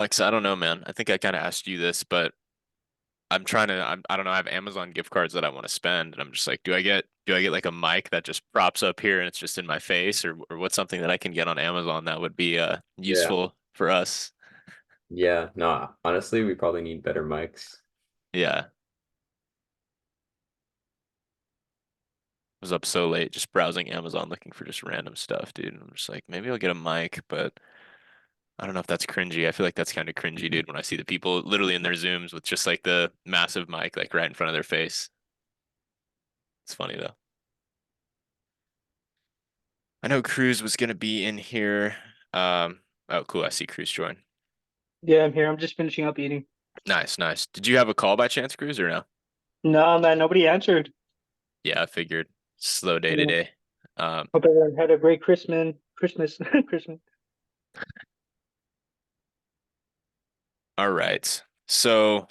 Alex, I don't know, man. I think I kind of asked you this, but I don't know, I have Amazon gift cards that I want to spend, and I'm just like, do I get like a mic that just props up here and it's just in my face, or what's something that I can get on Amazon that would be Yeah. useful for us? Yeah. No, honestly, we probably need better mics. Yeah. I was up so late just browsing Amazon looking for just random stuff, dude. And I'm just like, maybe I'll get a mic, but I don't know if that's cringy. I feel like that's kind of cringy, dude, when I see the people literally in their Zooms with just like the massive mic like right in front of their face. It's funny though. I know Cruz was gonna be in here. Oh, cool. I see Cruz join. Yeah, I'm here. I'm just finishing up eating. Nice, nice. Did you have a call by chance, Cruz, or no? No, man, nobody answered. Yeah, I figured. Slow day Yeah. today. Um, Hope everyone had a great Christmas. Christmas. Christmas. all right. So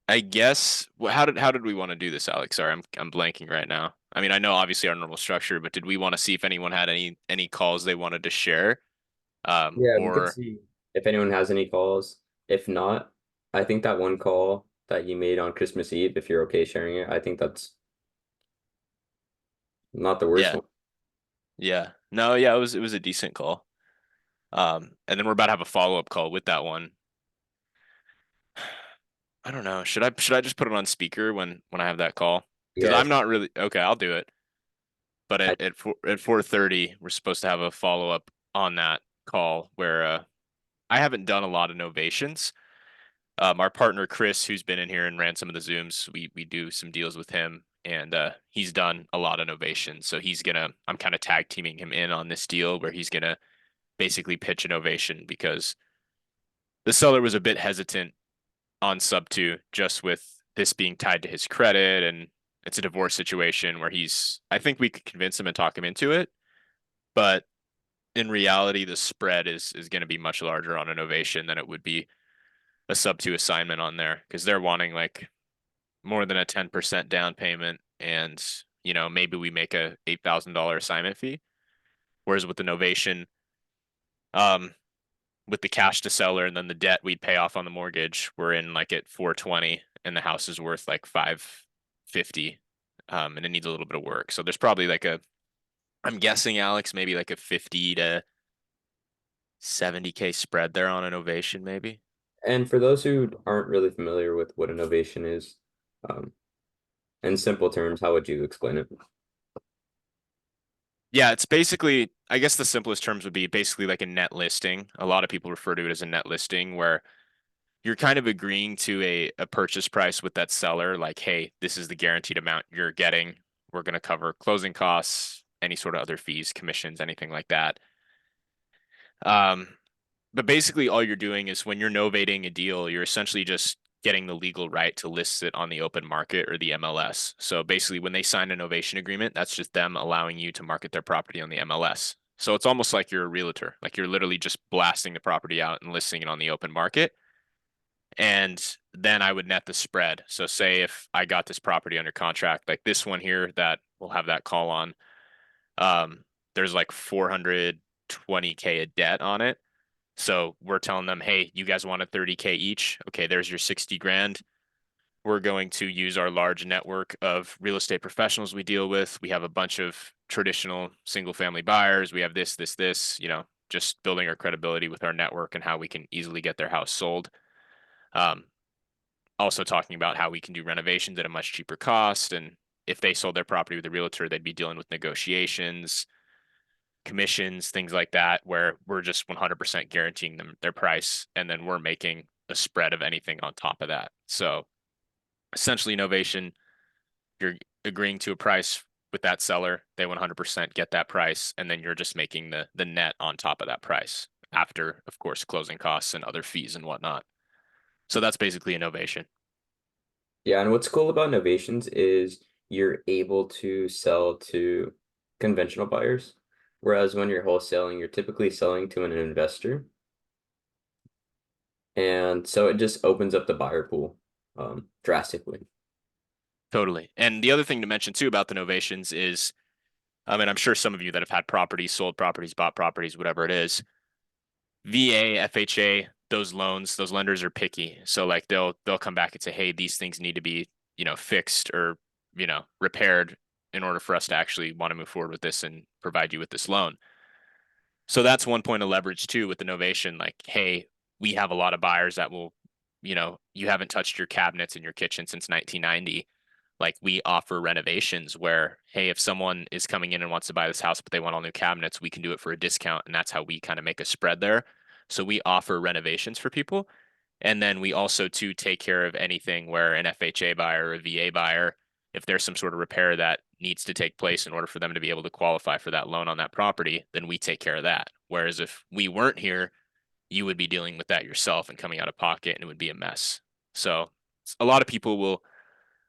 I guess how did we want to do this, Alex? Sorry, I'm blanking right now. I mean, I know obviously our normal structure, but did we want to see if anyone had any calls they wanted to share? Yeah, we could Or see if anyone has any calls. If not, I think that one call that you made on Christmas Eve, if you're okay sharing it, I think that's not the worst yeah, one. yeah. No, yeah, it was a decent call. And then we're about to have a follow-up call with that one. I don't know. Should I just put it on speaker when I have that call? Because I'm Yes. not really okay. I'll do it. But I, at 4:30, we're supposed to have a follow up on that call where I haven't done a lot of novations. Our partner Chris, who's been in here and ran some of the Zooms, we do some deals with him, and he's done a lot of novations. So I'm kind of tag teaming him in on this deal where he's gonna basically pitch a novation because the seller was a bit hesitant on sub two, just with this being tied to his credit, and it's a divorce situation where I think we could convince him and talk him into it, but in reality, the spread is going to be much larger on innovation than it would be a sub two assignment on there because they're wanting like more than a 10% down payment, and maybe we make a $8,000 assignment fee. Whereas with the novation, um, with the cash to seller and then the debt we'd pay off on the mortgage, we're in like at 420, and the house is worth like 550, and it needs a little bit of work. So there's probably like I'm guessing, Alex, maybe like a 50 to 70K spread there on innovation, maybe. and for those who aren't really familiar with what innovation is, um, in simple terms, how would you explain it? Yeah, it's basically, I guess the simplest terms would be basically like a net listing. A lot of people refer to it as a net listing where you're kind of agreeing to a purchase price with that seller, like, hey, this is the guaranteed amount you're getting. We're going to cover closing costs, any sort of other fees, commissions, anything like that. Um, but basically, all you're doing is when you're novating a deal, you're essentially just getting the legal right to list it on the open market or the MLS. So basically, when they sign an novation agreement, that's just them allowing you to market their property on the MLS. So it's almost like you're a realtor, like you're literally just blasting the property out and listing it on the open market. And then I would net the spread. So say if I got this property under contract, like this one here that we'll have that call on, there's like 420K of debt on it. So we're telling them, hey, you guys wanted 30K each. Okay, there's your 60 grand. We're going to use our large network of real estate professionals we deal with. We have a bunch of traditional single family buyers. We have this, just building our credibility with our network and how we can easily get their house sold. Um, Also talking about how we can do renovations at a much cheaper cost. And if they sold their property with a realtor, they'd be dealing with negotiations, commissions, things like that, where we're just 100% guaranteeing them their price. And then we're making a spread of anything on top of that. So essentially, innovation, you're agreeing to a price with that seller. They 100% get that price. And then you're just making the net on top of that price after, of course, closing costs and other fees and whatnot. So that's basically innovation. Yeah, and what's cool about innovations is you're able to sell to conventional buyers, whereas when you're wholesaling, you're typically selling to an investor. And so it just opens up the buyer pool drastically. Totally. And the other thing to mention too about the novations is, I mean, I'm sure some of you that have had properties, sold properties, bought properties, whatever it is, VA, FHA, those loans, those lenders are picky. So like they'll come back and say, hey, these things need to be, fixed or, repaired in order for us to actually want to move forward with this and provide you with this loan. So that's one point of leverage too with the novation. Like, hey, we have a lot of buyers that will, you haven't touched your cabinets in your kitchen since 1990. Like we offer renovations where, hey, if someone is coming in and wants to buy this house, but they want all new cabinets, we can do it for a discount. And that's how we kind of make a spread there. So we offer renovations for people. And then we also too take care of anything where an FHA buyer or a VA buyer, if there's some sort of repair that needs to take place in order for them to be able to qualify for that loan on that property, then we take care of that. Whereas if we weren't here, you would be dealing with that yourself and coming out of pocket and it would be a mess. So a lot of people will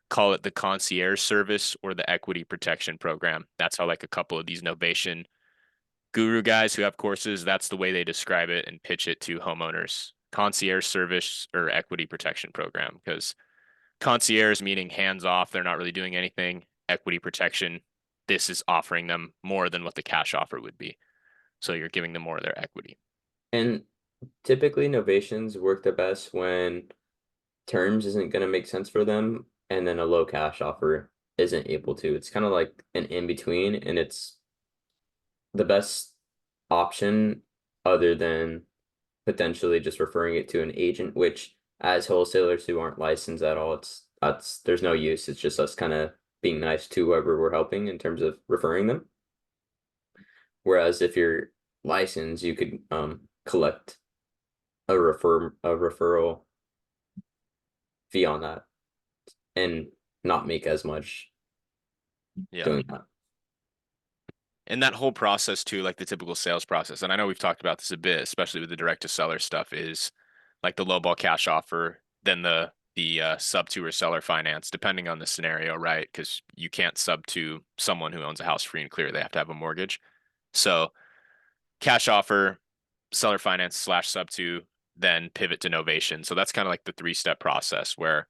call it the concierge service or the equity protection program. That's how like a couple of these novation guru guys who have courses, that's the way they describe it and pitch it to homeowners. Concierge service or equity protection program, because concierge meaning hands off, they're not really doing anything. Equity protection, this is offering them more than what the cash offer would be. So you're giving them more of their equity. And typically novations work the best when terms isn't going to make sense for them, and then a low cash offer isn't able to. It's kind of like an in between, and it's the best option other than potentially just referring it to an agent, which as wholesalers who aren't licensed at all, there's no use. It's just us kind of being nice to whoever we're helping in terms of referring them. Whereas if you're licensed, you could collect a referral fee on that and not make as much Yeah. doing that. And that whole process too, like the typical sales process, and I know we've talked about this a bit, especially with the direct to seller stuff, is like the lowball cash offer, then the sub to or seller finance, depending on the scenario, right? Because you can't sub to someone who owns a house free and clear; they have to have a mortgage. So cash offer, seller finance slash sub to, then pivot to novation. So that's kind of like the three-step process where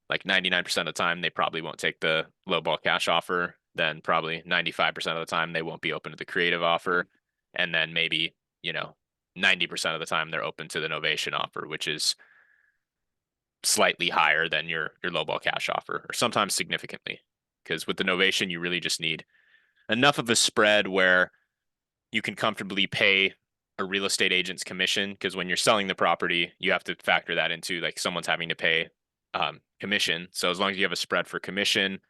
like 99% of the time they probably won't take the lowball cash offer. Then probably 95% of the time they won't be open to the creative offer. And then maybe, 90% of the time they're open to the novation offer, which is slightly higher than your lowball cash offer, or sometimes significantly. Because with the novation, you really just need enough of a spread where you can comfortably pay a real estate agent's commission. Because when you're selling the property, you have to factor that into like someone's having to pay commission. So as long as you have a spread for commission,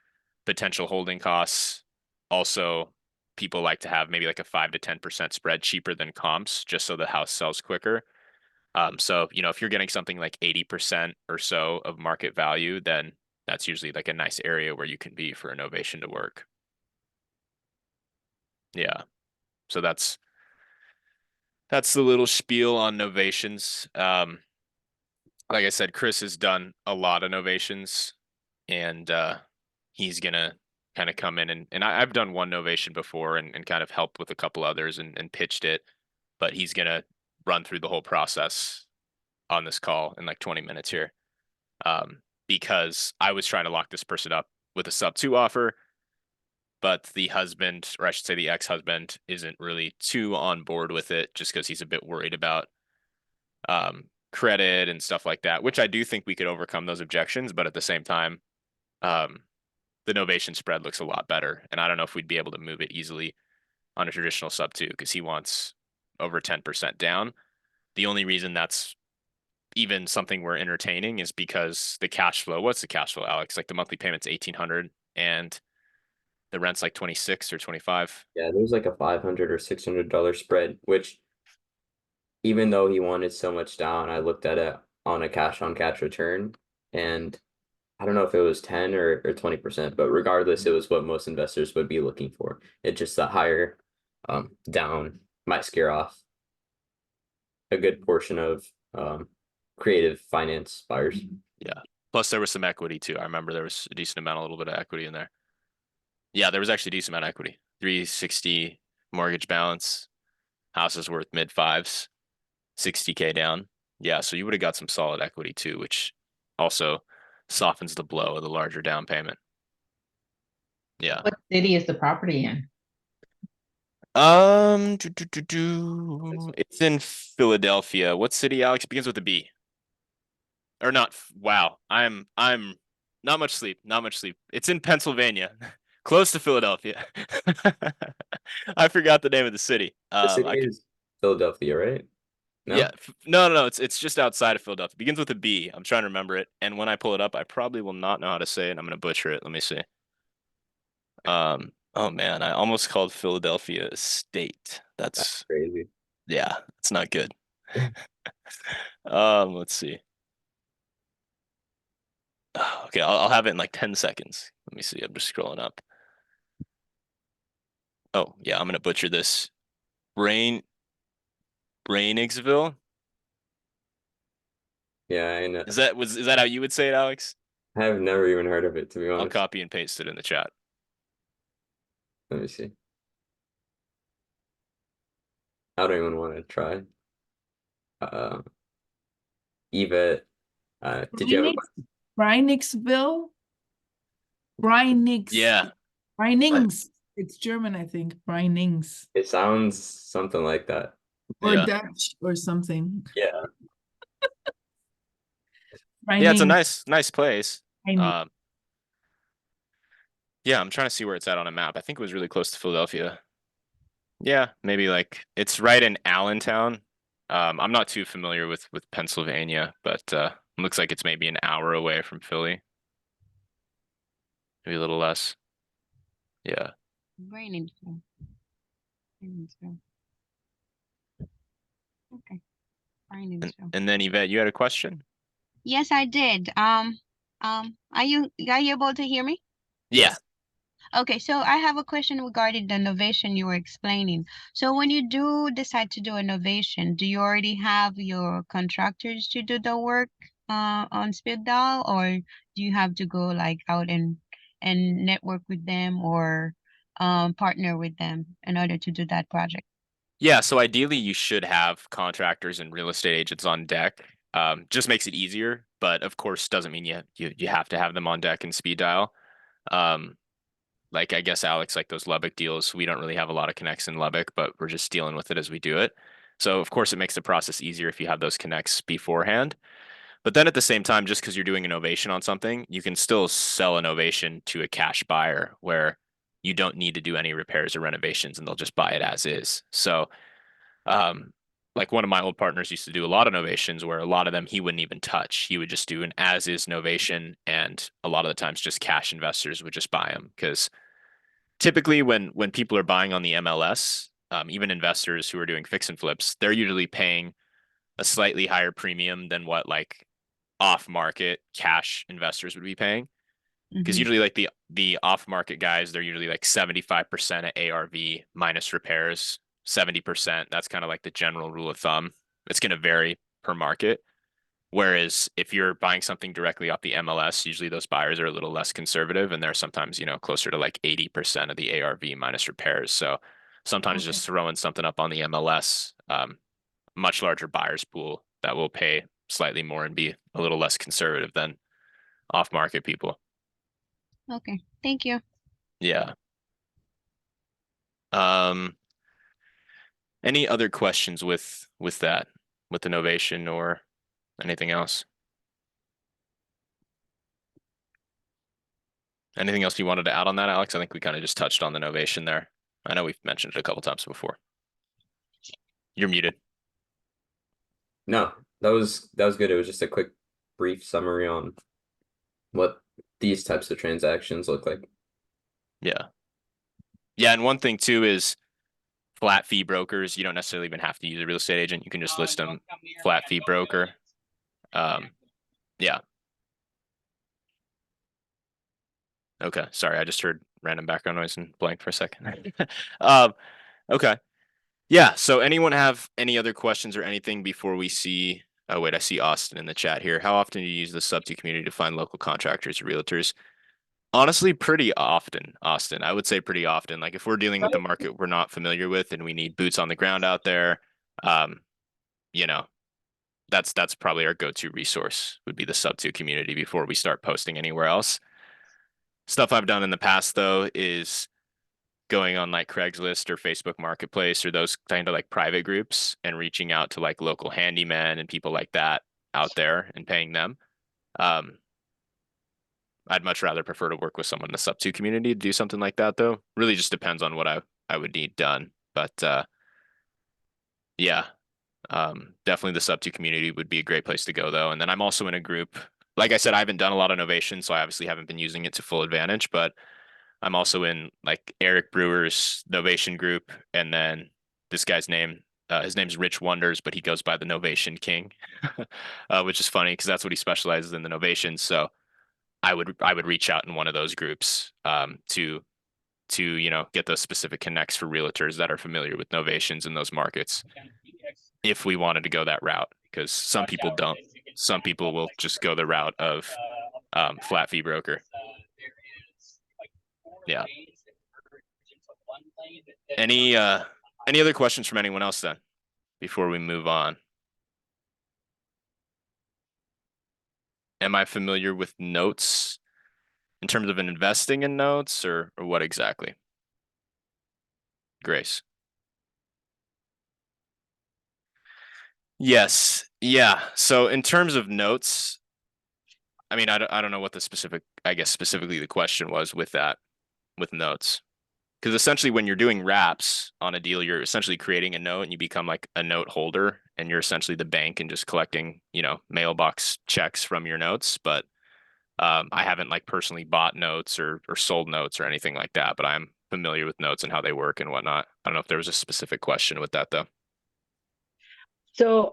potential holding costs, also people like to have maybe like a 5 to 10% spread cheaper than comps just so the house sells quicker. So, if you're getting something like 80% or so of market value, then that's usually like a nice area where you can be for innovation to work. Yeah. So that's the little spiel on novations. Like I said, Chris has done a lot of novations and he's gonna kind of come in and I've done one novation before and kind of helped with a couple others and pitched it, but he's gonna run through the whole process on this call in like 20 minutes here. Because I was trying to lock this person up with a sub two offer, but the husband, or I should say the ex-husband, isn't really too on board with it just because he's a bit worried about credit and stuff like that, which I do think we could overcome those objections, but at the same time, um, the novation spread looks a lot better. And I don't know if we'd be able to move it easily on a traditional sub two because he wants over 10% down. The only reason that's even something we're entertaining is because the cash flow, what's the cash flow, Alex? Like the monthly payment's 1,800 and the rent's like 26 or 25. Yeah, there's like a $500 or $600 spread, which even though he wanted so much down, I looked at it on a cash on cash return, and I don't know if it was 10 or 20%, but regardless, it was what most investors would be looking for. It just the higher down might scare off a good portion of creative finance buyers. Yeah. Plus there was some equity too. I remember there was a decent amount, a little bit of equity in there. Yeah, there was actually a decent amount of equity. 360 mortgage balance, house is worth mid fives, 60K down. Yeah, so you would have got some solid equity too, which also softens the blow of the larger down payment. Yeah. What city is the property in? It's in Philadelphia. What city, Alex? Begins with a B. Or not. Wow. I'm not much sleep. Not much sleep. It's in Pennsylvania, close to Philadelphia. I forgot the name of the city. The city is Philadelphia, right? Yeah, No? no. It's just outside of Philadelphia. Begins with a B. I'm trying to remember it, and when I pull it up, I probably will not know how to say it. I'm gonna butcher it. Let me see. Oh man, I almost called Philadelphia a state. That's That's crazy. yeah, it's not good. Let's see. Okay, I'll have it in like 10 seconds. Let me see. I'm just scrolling up. Oh yeah, I'm gonna butcher this. Brain Brainigsville. Yeah, I know. Is that how you would say it, Alex? I have never even heard of it, to be I'll honest. copy and paste it in the chat. Let me see. I don't even want to try. Uh, Yvette, did you have a Breinix, question? Breinixville, Breinix, Yeah, Breinings. It's German, I think. Breinings It sounds something like that. or yeah, Dutch or something. Yeah. yeah. It's a Breinings. nice place. Breinings. Um, yeah, I'm trying to see where it's at on a map. I think it was really close to Philadelphia. Yeah, maybe like it's right in Allentown. I'm not too familiar with Pennsylvania, but looks like it's maybe an hour away from Philly, maybe a little less. Yeah. Brainsville. Brainsville. Okay. Brainsville. And then Yvette, you had a question? Yes, I did. Are you able to hear me? Yeah. Okay, so I have a question regarding the innovation you were explaining. So when you do decide to do innovation, do you already have your contractors to do the work on speed dial, or do you have to go like out and network with them or partner with them in order to do that project? Yeah, so ideally you should have contractors and real estate agents on deck. Just makes it easier, but of course doesn't mean you have to have them on deck and speed dial. Um, like I guess Alex, like those Lubbock deals, we don't really have a lot of connects in Lubbock, but we're just dealing with it as we do it. So of course it makes the process easier if you have those connects beforehand. But then at the same time, just because you're doing innovation on something, you can still sell innovation to a cash buyer where you don't need to do any repairs or renovations and they'll just buy it as is. So um, like one of my old partners used to do a lot of novations where a lot of them he wouldn't even touch. He would just do an as is novation, and a lot of the times just cash investors would just buy them because typically when people are buying on the MLS, even investors who are doing fix and flips, they're usually paying a slightly higher premium than what like off market cash investors would be paying. Because Mm-hmm. usually like the off market guys, they're usually like 75% at ARV minus repairs, 70%. That's kind of like the general rule of thumb. It's going to vary per market. Whereas if you're buying something directly off the MLS, usually those buyers are a little less conservative and they're sometimes, closer to like 80% of the ARV minus repairs. So sometimes Okay. just throwing something up on the MLS, much larger buyers pool that will pay slightly more and be a little less conservative than off market people. Okay. Thank you. Yeah. Um, any other questions with that, with innovation or anything else? Anything else you wanted to add on that, Alex? I think we kind of just touched on the innovation there. I know we've mentioned it a couple times before. You're muted. No, that was good. It was just a quick, brief summary on what these types of transactions look like. Yeah. Yeah, and one thing too is flat fee brokers. You don't necessarily even have to use a real estate agent. You can just list them flat fee broker. Yeah. Okay. Sorry, I just heard random background noise and blanked for a second. Um, okay. Yeah. So anyone have any other questions or anything before we see? Oh, wait, I see Austin in the chat here. How often do you use the sub-2 community to find local contractors or realtors? Honestly, pretty often, Austin. I would say pretty often. Like if we're dealing with a market we're not familiar with and we need boots on the ground out there, um, you know, that's probably our go-to resource would be the sub-2 community before we start posting anywhere else. Stuff I've done in the past though is going on like Craigslist or Facebook Marketplace or those kind of like private groups and reaching out to like local handymen and people like that out there and paying them. Um, I'd much rather prefer to work with someone in the sub two community to do something like that though. Really just depends on what I would need done. But yeah, definitely the sub two community would be a great place to go though. And then I'm also in a group. Like I said, I haven't done a lot of Novation, so I obviously haven't been using it to full advantage, but I'm also in like Eric Brewer's Novation group, and then this guy's name, his name's Rich Wonders, but he goes by the Novation King, which is funny because that's what he specializes in, the Novation. So I would reach out in one of those groups to get those specific connects for realtors that are familiar with novations in those markets if we wanted to go that route, because some people don't. Some people will just go the route of flat fee broker. Yeah. Any other questions from anyone else then before we move on? Am I familiar with notes in terms of investing in notes, or what exactly? Grace. Yes. Yeah. So in terms of notes, I mean, I don't know what the specific, I guess specifically the question was with that, with notes. Because essentially when you're doing wraps on a deal, you're essentially creating a note and you become like a note holder and you're essentially the bank and just collecting, mailbox checks from your notes. But I haven't like personally bought notes or sold notes or anything like that, but I'm familiar with notes and how they work and whatnot. I don't know if there was a specific question with that though. So,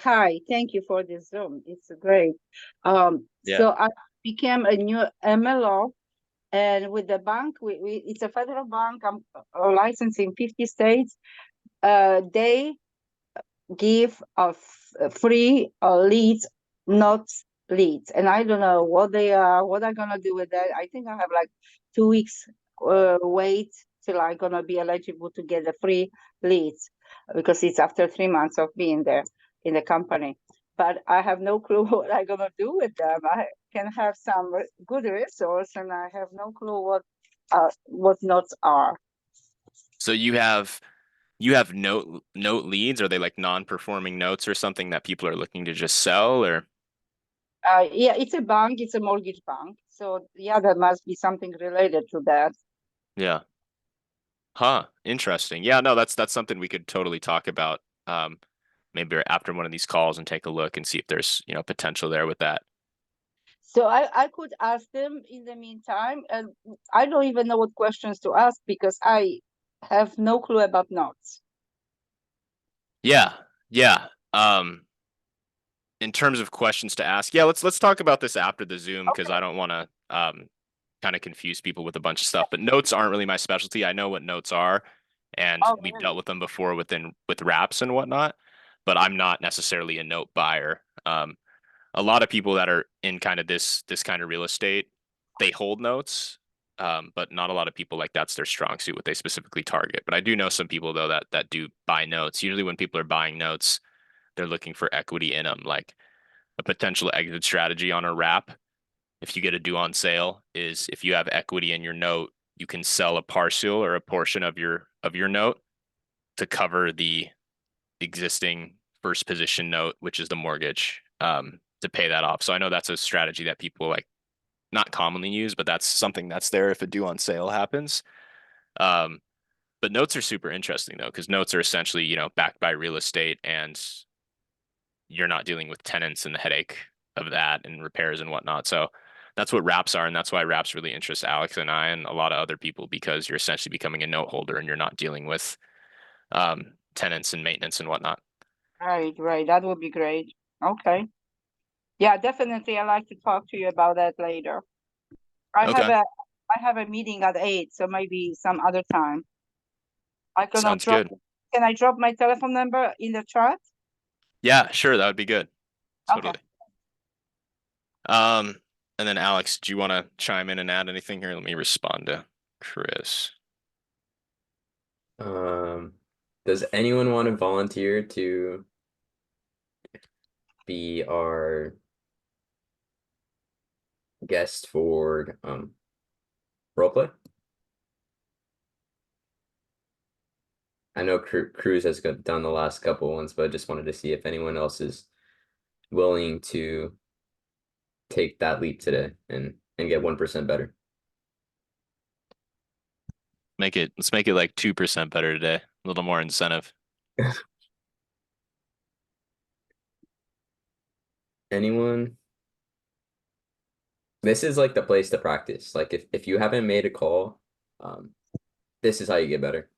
hi, thank you for this Zoom. It's great. Yeah. So I became a new MLO, and with the bank, it's a federal bank. I'm licensed in 50 states. They give free leads, not leads, and I don't know what they are, what I'm gonna do with that. I think I have like 2 weeks wait till I'm gonna be eligible to get the free leads, because it's after 3 months of being there in the company. But I have no clue what I'm gonna do with them. I can have some good resource, and I have no clue what notes are. So you have note leads. Are they like non-performing notes or something that people are looking to just sell, or? Yeah, it's a bank, it's a mortgage bank. So yeah, there must be something related to that. Yeah. Huh. Interesting. Yeah, no, that's something we could totally talk about. Maybe after one of these calls and take a look and see if there's, potential there with that. So I could ask them in the meantime, and I don't even know what questions to ask because I have no clue about notes. Yeah. Yeah. In terms of questions to ask, yeah, let's talk about this after the Zoom because Okay. I don't want to kind of confuse people with a bunch of stuff. But notes aren't really my specialty. I know what notes are, and Oh, we've dealt really? with them before with wraps and whatnot. But I'm not necessarily a note buyer. A lot of people that are in kind of this kind of real estate, they hold notes, but not a lot of people like that's their strong suit, what they specifically target. But I do know some people though that do buy notes. Usually when people are buying notes, they're looking for equity in them, like a potential exit strategy on a wrap. If you get a due on sale, is if you have equity in your note, you can sell a partial or a portion of your note to cover the existing first position note, which is the mortgage, to pay that off. So I know that's a strategy that people like not commonly use, but that's something that's there if a due on sale happens. Um, but notes are super interesting though, because notes are essentially, backed by real estate and you're not dealing with tenants and the headache of that and repairs and whatnot. So that's what wraps are. And that's why wraps really interest Alex and I and a lot of other people because you're essentially becoming a note holder and you're not dealing with tenants and maintenance and whatnot. Right. That would be great. Okay. Yeah, definitely. I'd like to talk to you about that later. I have Okay. a meeting at 8, so maybe some other time. Sounds good. Can I drop my telephone number in the chat? Yeah, sure. That would be good. Okay. Totally. And then Alex, do you want to chime in and add anything here? Let me respond to Chris. Does anyone want to volunteer to be our guest for roleplay? I know Cruz has done the last couple ones, but I just wanted to see if anyone else is willing to take that leap today and get 1% better. Let's make it like 2% better today. A little more incentive. Anyone? This is like the place to practice. Like if you haven't made a call, this is how you get better.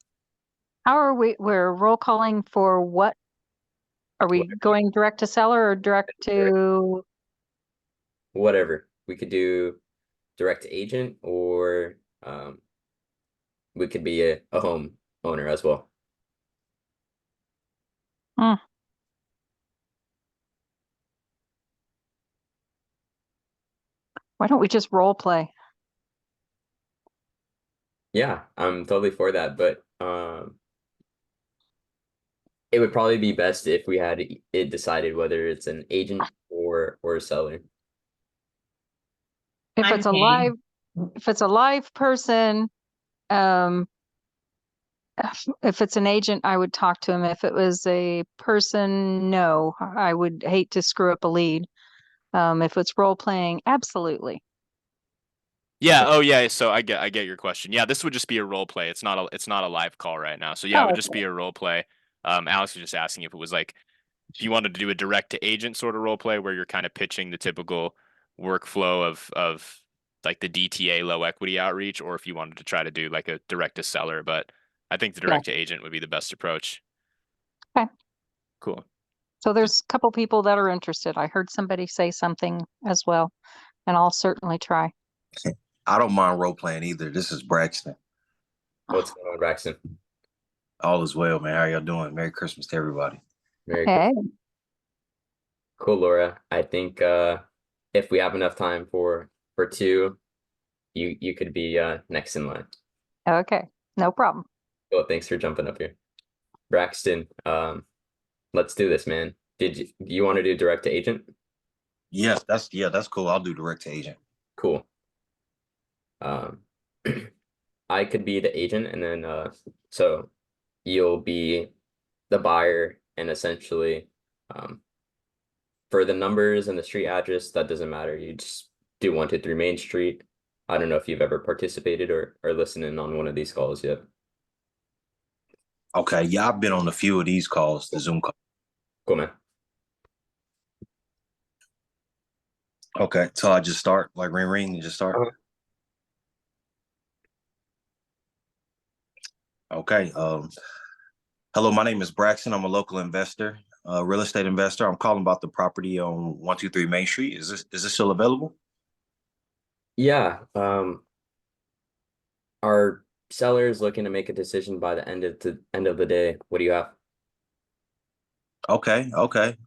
How are we're roll calling for what? Are we going direct to seller or direct to? Whatever. We could do direct to agent, or we could be a home owner as well. Hmm. Why don't we just role play? Yeah, I'm totally for that, but it would probably be best if we had it decided whether it's an agent or a seller. If I'm it's a game. if it's a live person, um, if it's an agent, I would talk to him. If it was a person, no, I would hate to screw up a lead. If it's role playing, absolutely. Yeah, oh yeah, so I get your question. Yeah, this would just be a role play. It's not a live call right now. So yeah, it Oh, would just be a role play. Alex was just asking if it was like if you wanted to do a direct to agent sort of role play where you're kind of pitching the typical workflow of like the DTA low equity outreach, or if you wanted to try to do like a direct to seller, but I think the yeah. direct to agent would be the best approach. Okay. Cool. So there's a couple people that are interested. I heard somebody say something as well, and I'll certainly try. I don't mind role playing either. This is Braxton. What's going on, Braxton? All is well, man. How y'all doing? Merry Christmas to everybody. Very Hey, cool, Laura. I think if we have enough time for two, you could be next in line. okay, no problem. Well, thanks for jumping up here. Braxton, let's do this, man. Do you want to do direct to agent? Yes, that's cool. I'll do direct to agent. Cool. I could be the agent, and then so you'll be the buyer, and essentially for the numbers and the street address, that doesn't matter. You just do 123 Main Street. I don't know if you've ever participated or listened in on one of these calls yet. Okay, yeah, I've been on a few of these calls, the Zoom call. Cool, man. Okay, so I just start, like ring ring and just start. Okay. Hello, my name is Braxton. I'm a local investor, real estate investor. I'm calling about the property on 123 Main Street. Is this still available? Yeah. Our seller is looking to make a decision by the end of the day. What do you have? Okay,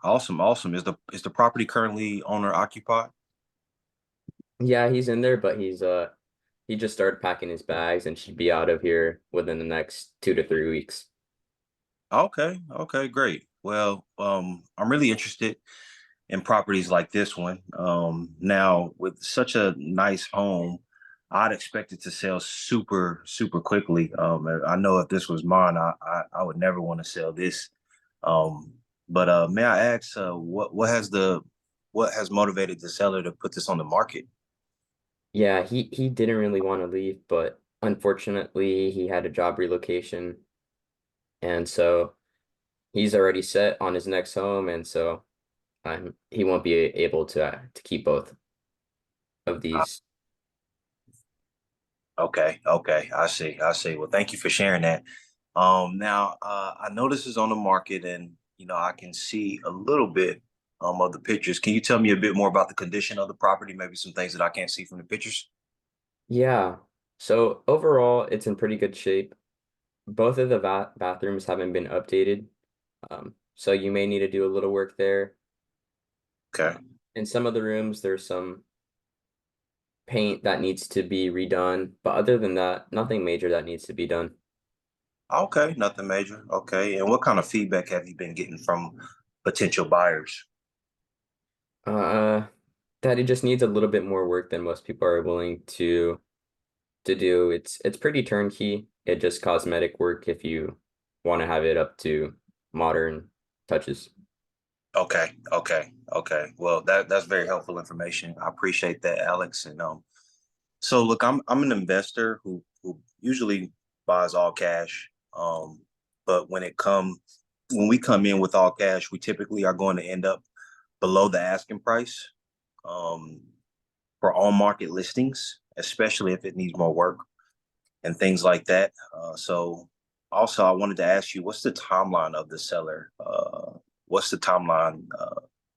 awesome. Is the property currently owner occupied? Yeah, he's in there, but he just started packing his bags and should be out of here within the next 2 to 3 weeks. Okay, great. Well, I'm really interested in properties like this one. Now with such a nice home, I'd expect it to sell super quickly. I know if this was mine, I would never want to sell this. But may I ask, what has motivated the seller to put this on the market? Yeah, he didn't really want to leave, but unfortunately he had a job relocation, and so he's already set on his next home, and so he won't be able to keep both of these. Okay, I see. Well, thank you for sharing that. Now, I know this is on the market, and I can see a little bit of the pictures. Can you tell me a bit more about the condition of the property? Maybe some things that I can't see from the pictures. Yeah, so overall it's in pretty good shape. Both of the bathrooms haven't been updated, so you may need to do a little work there. Okay. In some of the rooms, there's some paint that needs to be redone, but other than that, nothing major that needs to be done. Okay, nothing major. Okay, and what kind of feedback have you been getting from potential buyers? That it just needs a little bit more work than most people are willing to do. It's pretty turnkey. It just cosmetic work if you want to have it up to modern touches. Okay, okay, okay. Well, that's very helpful information. I appreciate that, Alex. And so look, I'm an investor who usually buys all cash. But when we come in with all cash, we typically are going to end up below the asking price for on market listings, especially if it needs more work and things like that. So also I wanted to ask you, what's the timeline of the seller? What's the timeline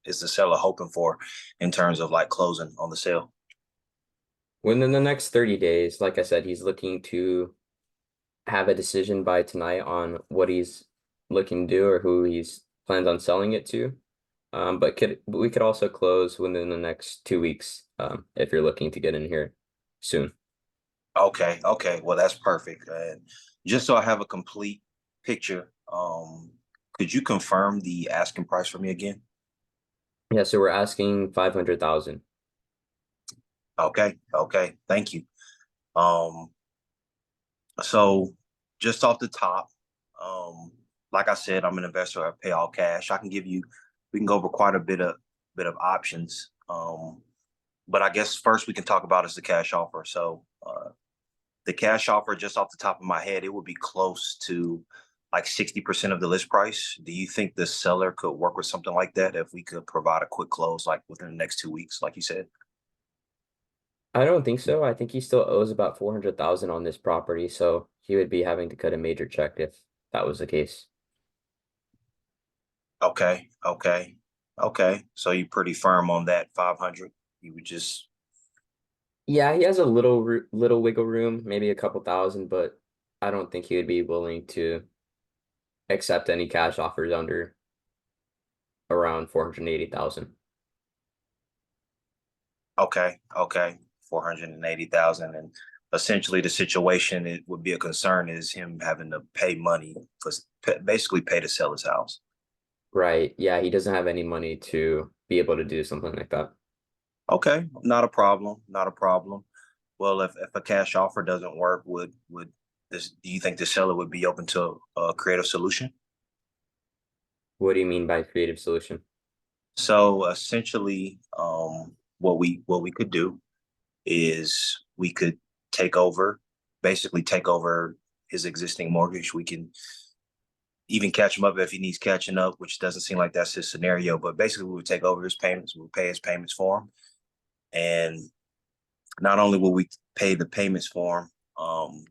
is the seller hoping for in terms of like closing on the sale? Within the next 30 days, like I said, he's looking to have a decision by tonight on what he's looking to do or who he's plans on selling it to. But we could also close within the next 2 weeks, if you're looking to get in here soon. Okay, okay. Well, that's perfect. And just so I have a complete picture, could you confirm the asking price for me again? Yeah, so we're asking 500,000. Okay, okay. Thank you. Um, so just off the top, like I said, I'm an investor. I pay all cash. We can go over quite a bit of options. But I guess first we can talk about is the cash offer. So the cash offer, just off the top of my head, it would be close to like 60% of the list price. Do you think the seller could work with something like that if we could provide a quick close like within the next 2 weeks, like you said? I don't think so. I think he still owes about 400,000 on this property, so he would be having to cut a major check if that was the case. Okay, okay, okay. So you're pretty firm on that 500. You would just Yeah, he has a little wiggle room, maybe a couple thousand, but I don't think he would be willing to accept any cash offers under around 480,000. okay, okay. 480,000. And essentially the situation it would be a concern is him having to pay money for basically pay to sell his house. Right. Yeah, he doesn't have any money to be able to do something like that. Okay, not a problem, not a problem. Well, if a cash offer doesn't work, would this do you think the seller would be open to a creative solution? What do you mean by creative solution? So essentially, what we could do is we could take over, basically take over his existing mortgage. We can even catch him up if he needs catching up, which doesn't seem like that's his scenario. But basically, we would take over his payments. We'll pay his payments for him, and not only will we pay the payments for him,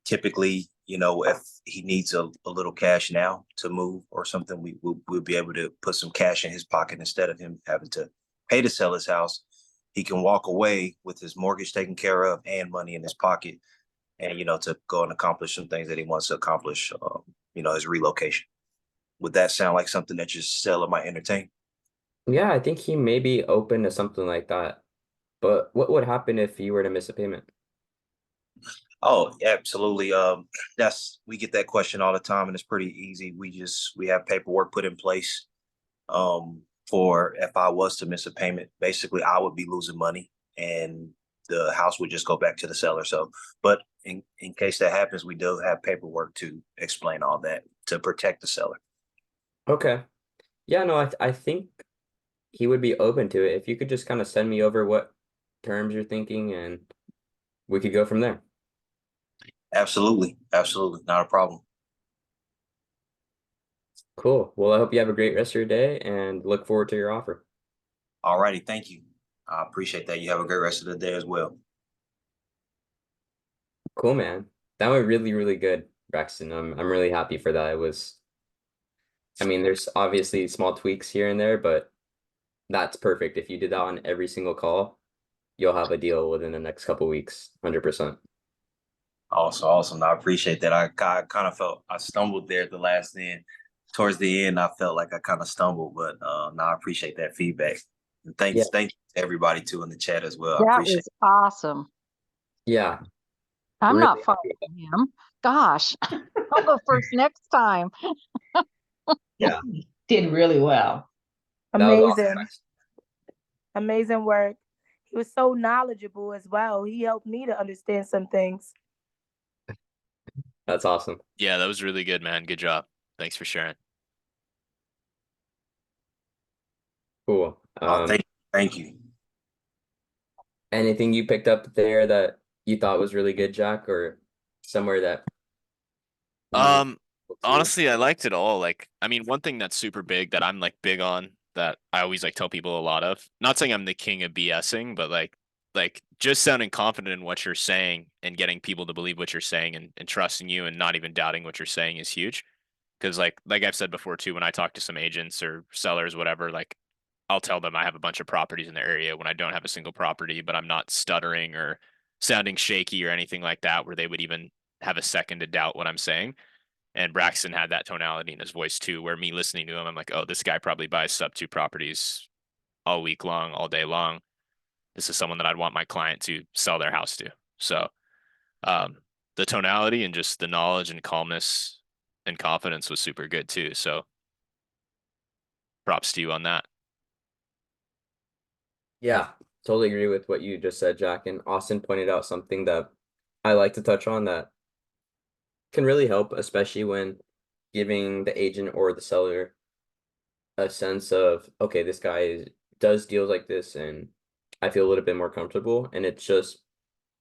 typically, if he needs a little cash now to move or something, we'll be able to put some cash in his pocket instead of him having to pay to sell his house. He can walk away with his mortgage taken care of and money in his pocket, and to go and accomplish some things that he wants to accomplish. His relocation. Would that sound like something that your seller might entertain? Yeah, I think he may be open to something like that. But what would happen if you were to miss a payment? Oh, absolutely. We get that question all the time, and it's pretty easy. We have paperwork put in place for if I was to miss a payment. Basically, I would be losing money, and the house would just go back to the seller. So, but in case that happens, we do have paperwork to explain all that to protect the seller. Okay. Yeah, no, I think he would be open to it. If you could just kind of send me over what terms you're thinking, and we could go from there. Absolutely, absolutely, not a problem. Cool. Well, I hope you have a great rest of your day and look forward to your offer. All righty, thank you. I appreciate that. You have a great rest of the day as well. Cool, man. That went really, really good, Braxton. I'm really happy for that. I mean, there's obviously small tweaks here and there, but that's perfect. If you did that on every single call, you'll have a deal within the next couple weeks, 100%. Awesome, awesome. I appreciate that. I kind of felt I stumbled there at the last end. Towards the end, I felt like I kind of stumbled, but no, I appreciate that feedback. And Yeah. thanks to everybody too in the chat as well. I That appreciate was awesome. Yeah. I'm Really not happy. following him. Gosh, I'll go first next time. Yeah. Did really well. That was awesome, Amazing. Braxton. Amazing work. He was so knowledgeable as well. He helped me to understand some things. That's awesome. Yeah, that was really good, man. Good job. Thanks for sharing. Cool. Oh, thank you. Anything you picked up there that you thought was really good, Jack, or somewhere that you were Um, able to? Honestly, I liked it all. Like, I mean, one thing that's super big that I'm like big on that I always like tell people a lot of, not saying I'm the king of BSing, but like just sounding confident in what you're saying and getting people to believe what you're saying and trusting you and not even doubting what you're saying is huge. Because like I've said before too, when I talk to some agents or sellers, whatever, like I'll tell them I have a bunch of properties in the area when I don't have a single property, but I'm not stuttering or sounding shaky or anything like that, where they would even have a second to doubt what I'm saying. And Braxton had that tonality in his voice too, where me listening to him, I'm like, oh, this guy probably buys sub two properties all week long, all day long. This is someone that I'd want my client to sell their house to. So um, the tonality and just the knowledge and calmness and confidence was super good too. So props to you on that. Yeah, totally agree with what you just said, Jack. And Austin pointed out something that I like to touch on that can really help, especially when giving the agent or the seller a sense of, okay, this guy does deals like this, and I feel a little bit more comfortable. And it's just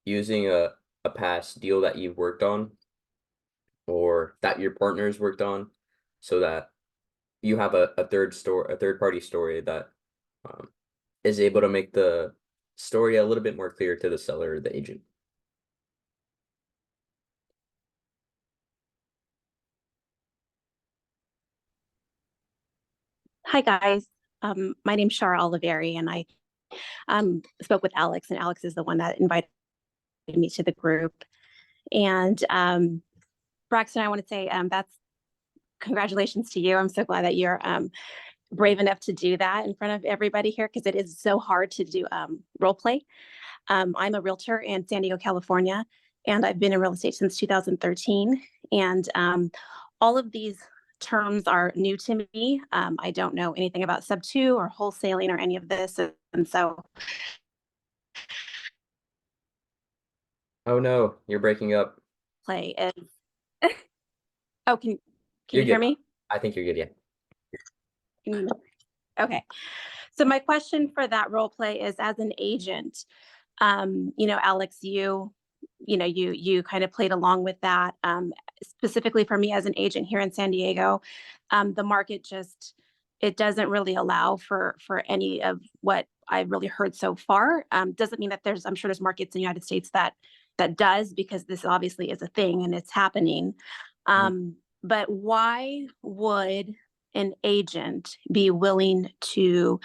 using a past deal that you've worked on or that your partner's worked on, so that you have a third party story that um, is able to make the story a little bit more clear to the seller or the agent. Hi guys, my name's Shara Oliveri, and I spoke with Alex, and Alex is the one that invited me to the group. And Braxton, I want to say that's congratulations to you. I'm so glad that you're brave enough to do that in front of everybody here, because it is so hard to do role play. I'm a realtor in San Diego, California, and I've been in real estate since 2013. And all of these terms are new to me. I don't know anything about sub two or wholesaling or any of this. And so, Oh no, you're breaking up. play is, oh, can You're you hear good. me? I think you're good, yeah. Okay. So my question for that role play is, as an agent, Alex, you kind of played along with that. Specifically for me as an agent here in San Diego, the market it doesn't really allow for any of what I've really heard so far. Doesn't mean that I'm sure there's markets in the United States that does, because this obviously is a thing and it's happening. But why would an agent be willing to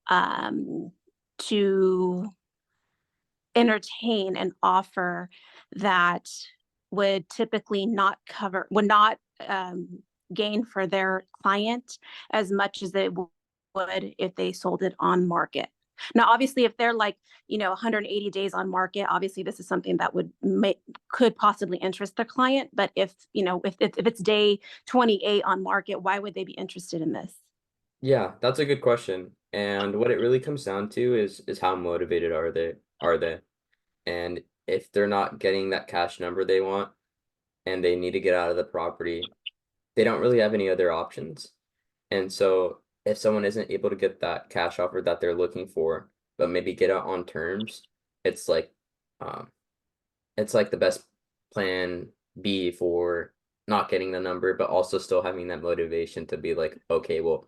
um, to entertain an offer that would typically would not gain for their client as much as they would if they sold it on market? Now, obviously, if they're like, 180 days on market, obviously this is something that could possibly interest their client. But if it's day 28 on market, why would they be interested in this? Yeah, that's a good question. And what it really comes down to is how motivated are they? And if they're not getting that cash number they want and they need to get out of the property, they don't really have any other options. And so if someone isn't able to get that cash offer that they're looking for, but maybe get out on terms, it's like um it's like the best plan B for not getting the number, but also still having that motivation to be like, okay, well,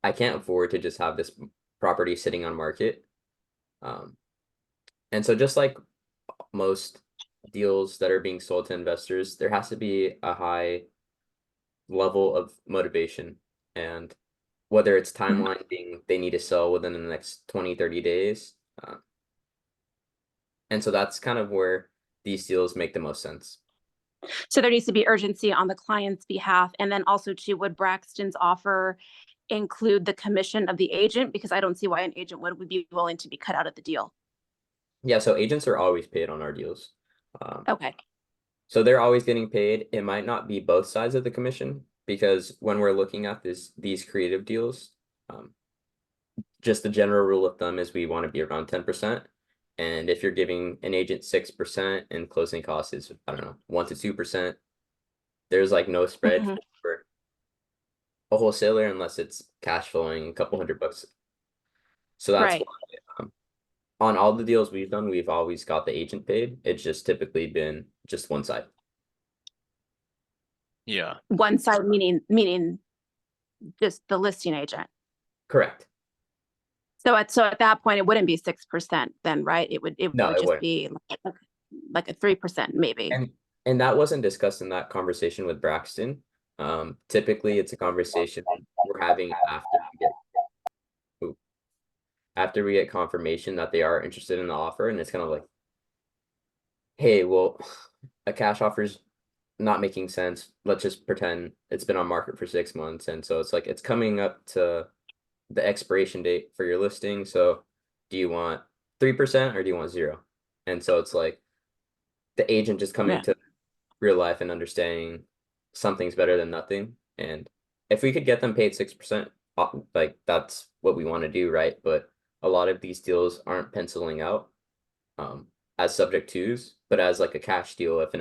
I can't afford to just have this property sitting on market. Um, and so just like most deals that are being sold to investors, there has to be a high level of motivation. And whether it's timeline being they need to sell within the next 20, 30 days. And so that's kind of where these deals make the most sense. So there needs to be urgency on the client's behalf. And then also too, would Braxton's offer include the commission of the agent? Because I don't see why an agent would be willing to be cut out of the deal. Yeah, so agents are always paid on our deals. Okay. So they're always getting paid. It might not be both sides of the commission, because when we're looking at these creative deals, just the general rule of thumb is we want to be around 10%. And if you're giving an agent 6% and closing costs is, I don't know, 1 to 2%, There's like no spread Mhm. for a wholesaler unless it's cash flowing a couple $100. So that's Right. why on all the deals we've done, we've always got the agent paid. It's just typically been just one side. Yeah. One side meaning just the listing agent. Correct. So at that point, it wouldn't be 6% then, right? It would No, it just wouldn't. be like a 3% maybe. And that wasn't discussed in that conversation with Braxton. Typically it's a conversation we're having after we get confirmation that they are interested in the offer, and it's kind of like, hey, well, a cash offer's not making sense. Let's just pretend it's been on market for 6 months. And so it's like it's coming up to the expiration date for your listing. So do you want 3% or do you want 0? And so it's like the agent just coming Yeah. to real life and understanding something's better than nothing. And if we could get them paid 6%, like that's what we want to do, right? But a lot of these deals aren't penciling out as subject twos, but as like a cash deal. If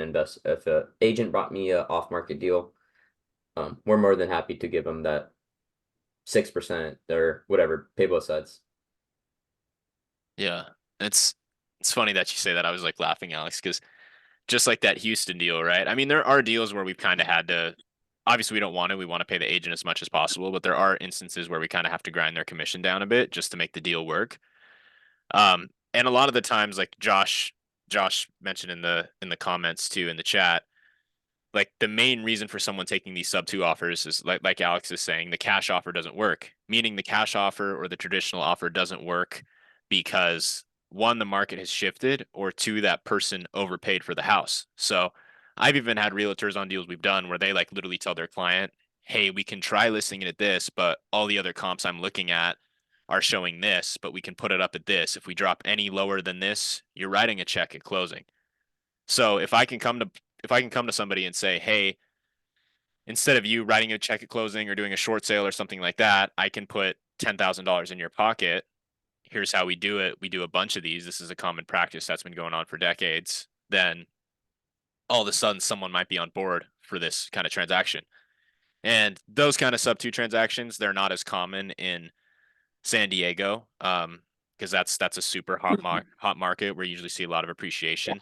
a agent brought me a off market deal, we're more than happy to give them that 6% or whatever, pay both sides. Yeah. It's funny that you say that. I was like laughing, Alex, because just like that Houston deal, right? I mean, there are deals where we've kind of had to, obviously we don't want to, we want to pay the agent as much as possible, but there are instances where we kind of have to grind their commission down a bit just to make the deal work. And a lot of the times, like Josh mentioned in the comments too, in the chat, like the main reason for someone taking these sub two offers is like Alex is saying, the cash offer doesn't work, meaning the cash offer or the traditional offer doesn't work because one, the market has shifted, or two, that person overpaid for the house. So I've even had realtors on deals we've done where they like literally tell their client, hey, we can try listing it at this, but all the other comps I'm looking at are showing this, but we can put it up at this. If we drop any lower than this, you're writing a check at closing. So if I can come to somebody and say, hey, instead of you writing a check at closing or doing a short sale or something like that, I can put $10,000 in your pocket. Here's how we do it. We do a bunch of these. This is a common practice that's been going on for decades. Then all of a sudden someone might be on board for this kind of transaction. And those kind of sub two transactions, they're not as common in San Diego, because that's a super hot market where you usually see a lot of appreciation.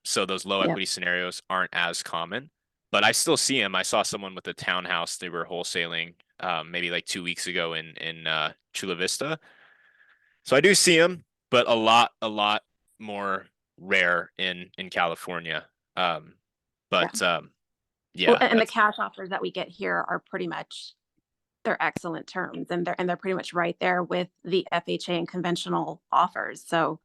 So those low Yeah. equity scenarios aren't as common, but I still see them. I saw someone with a townhouse they were wholesaling maybe like 2 weeks ago in Chula Vista. So I do see them, but a lot more rare in California. But Well, yeah, and the cash offers that we get here are pretty much, they're excellent terms, and they're pretty much right there with the FHA and conventional offers. So,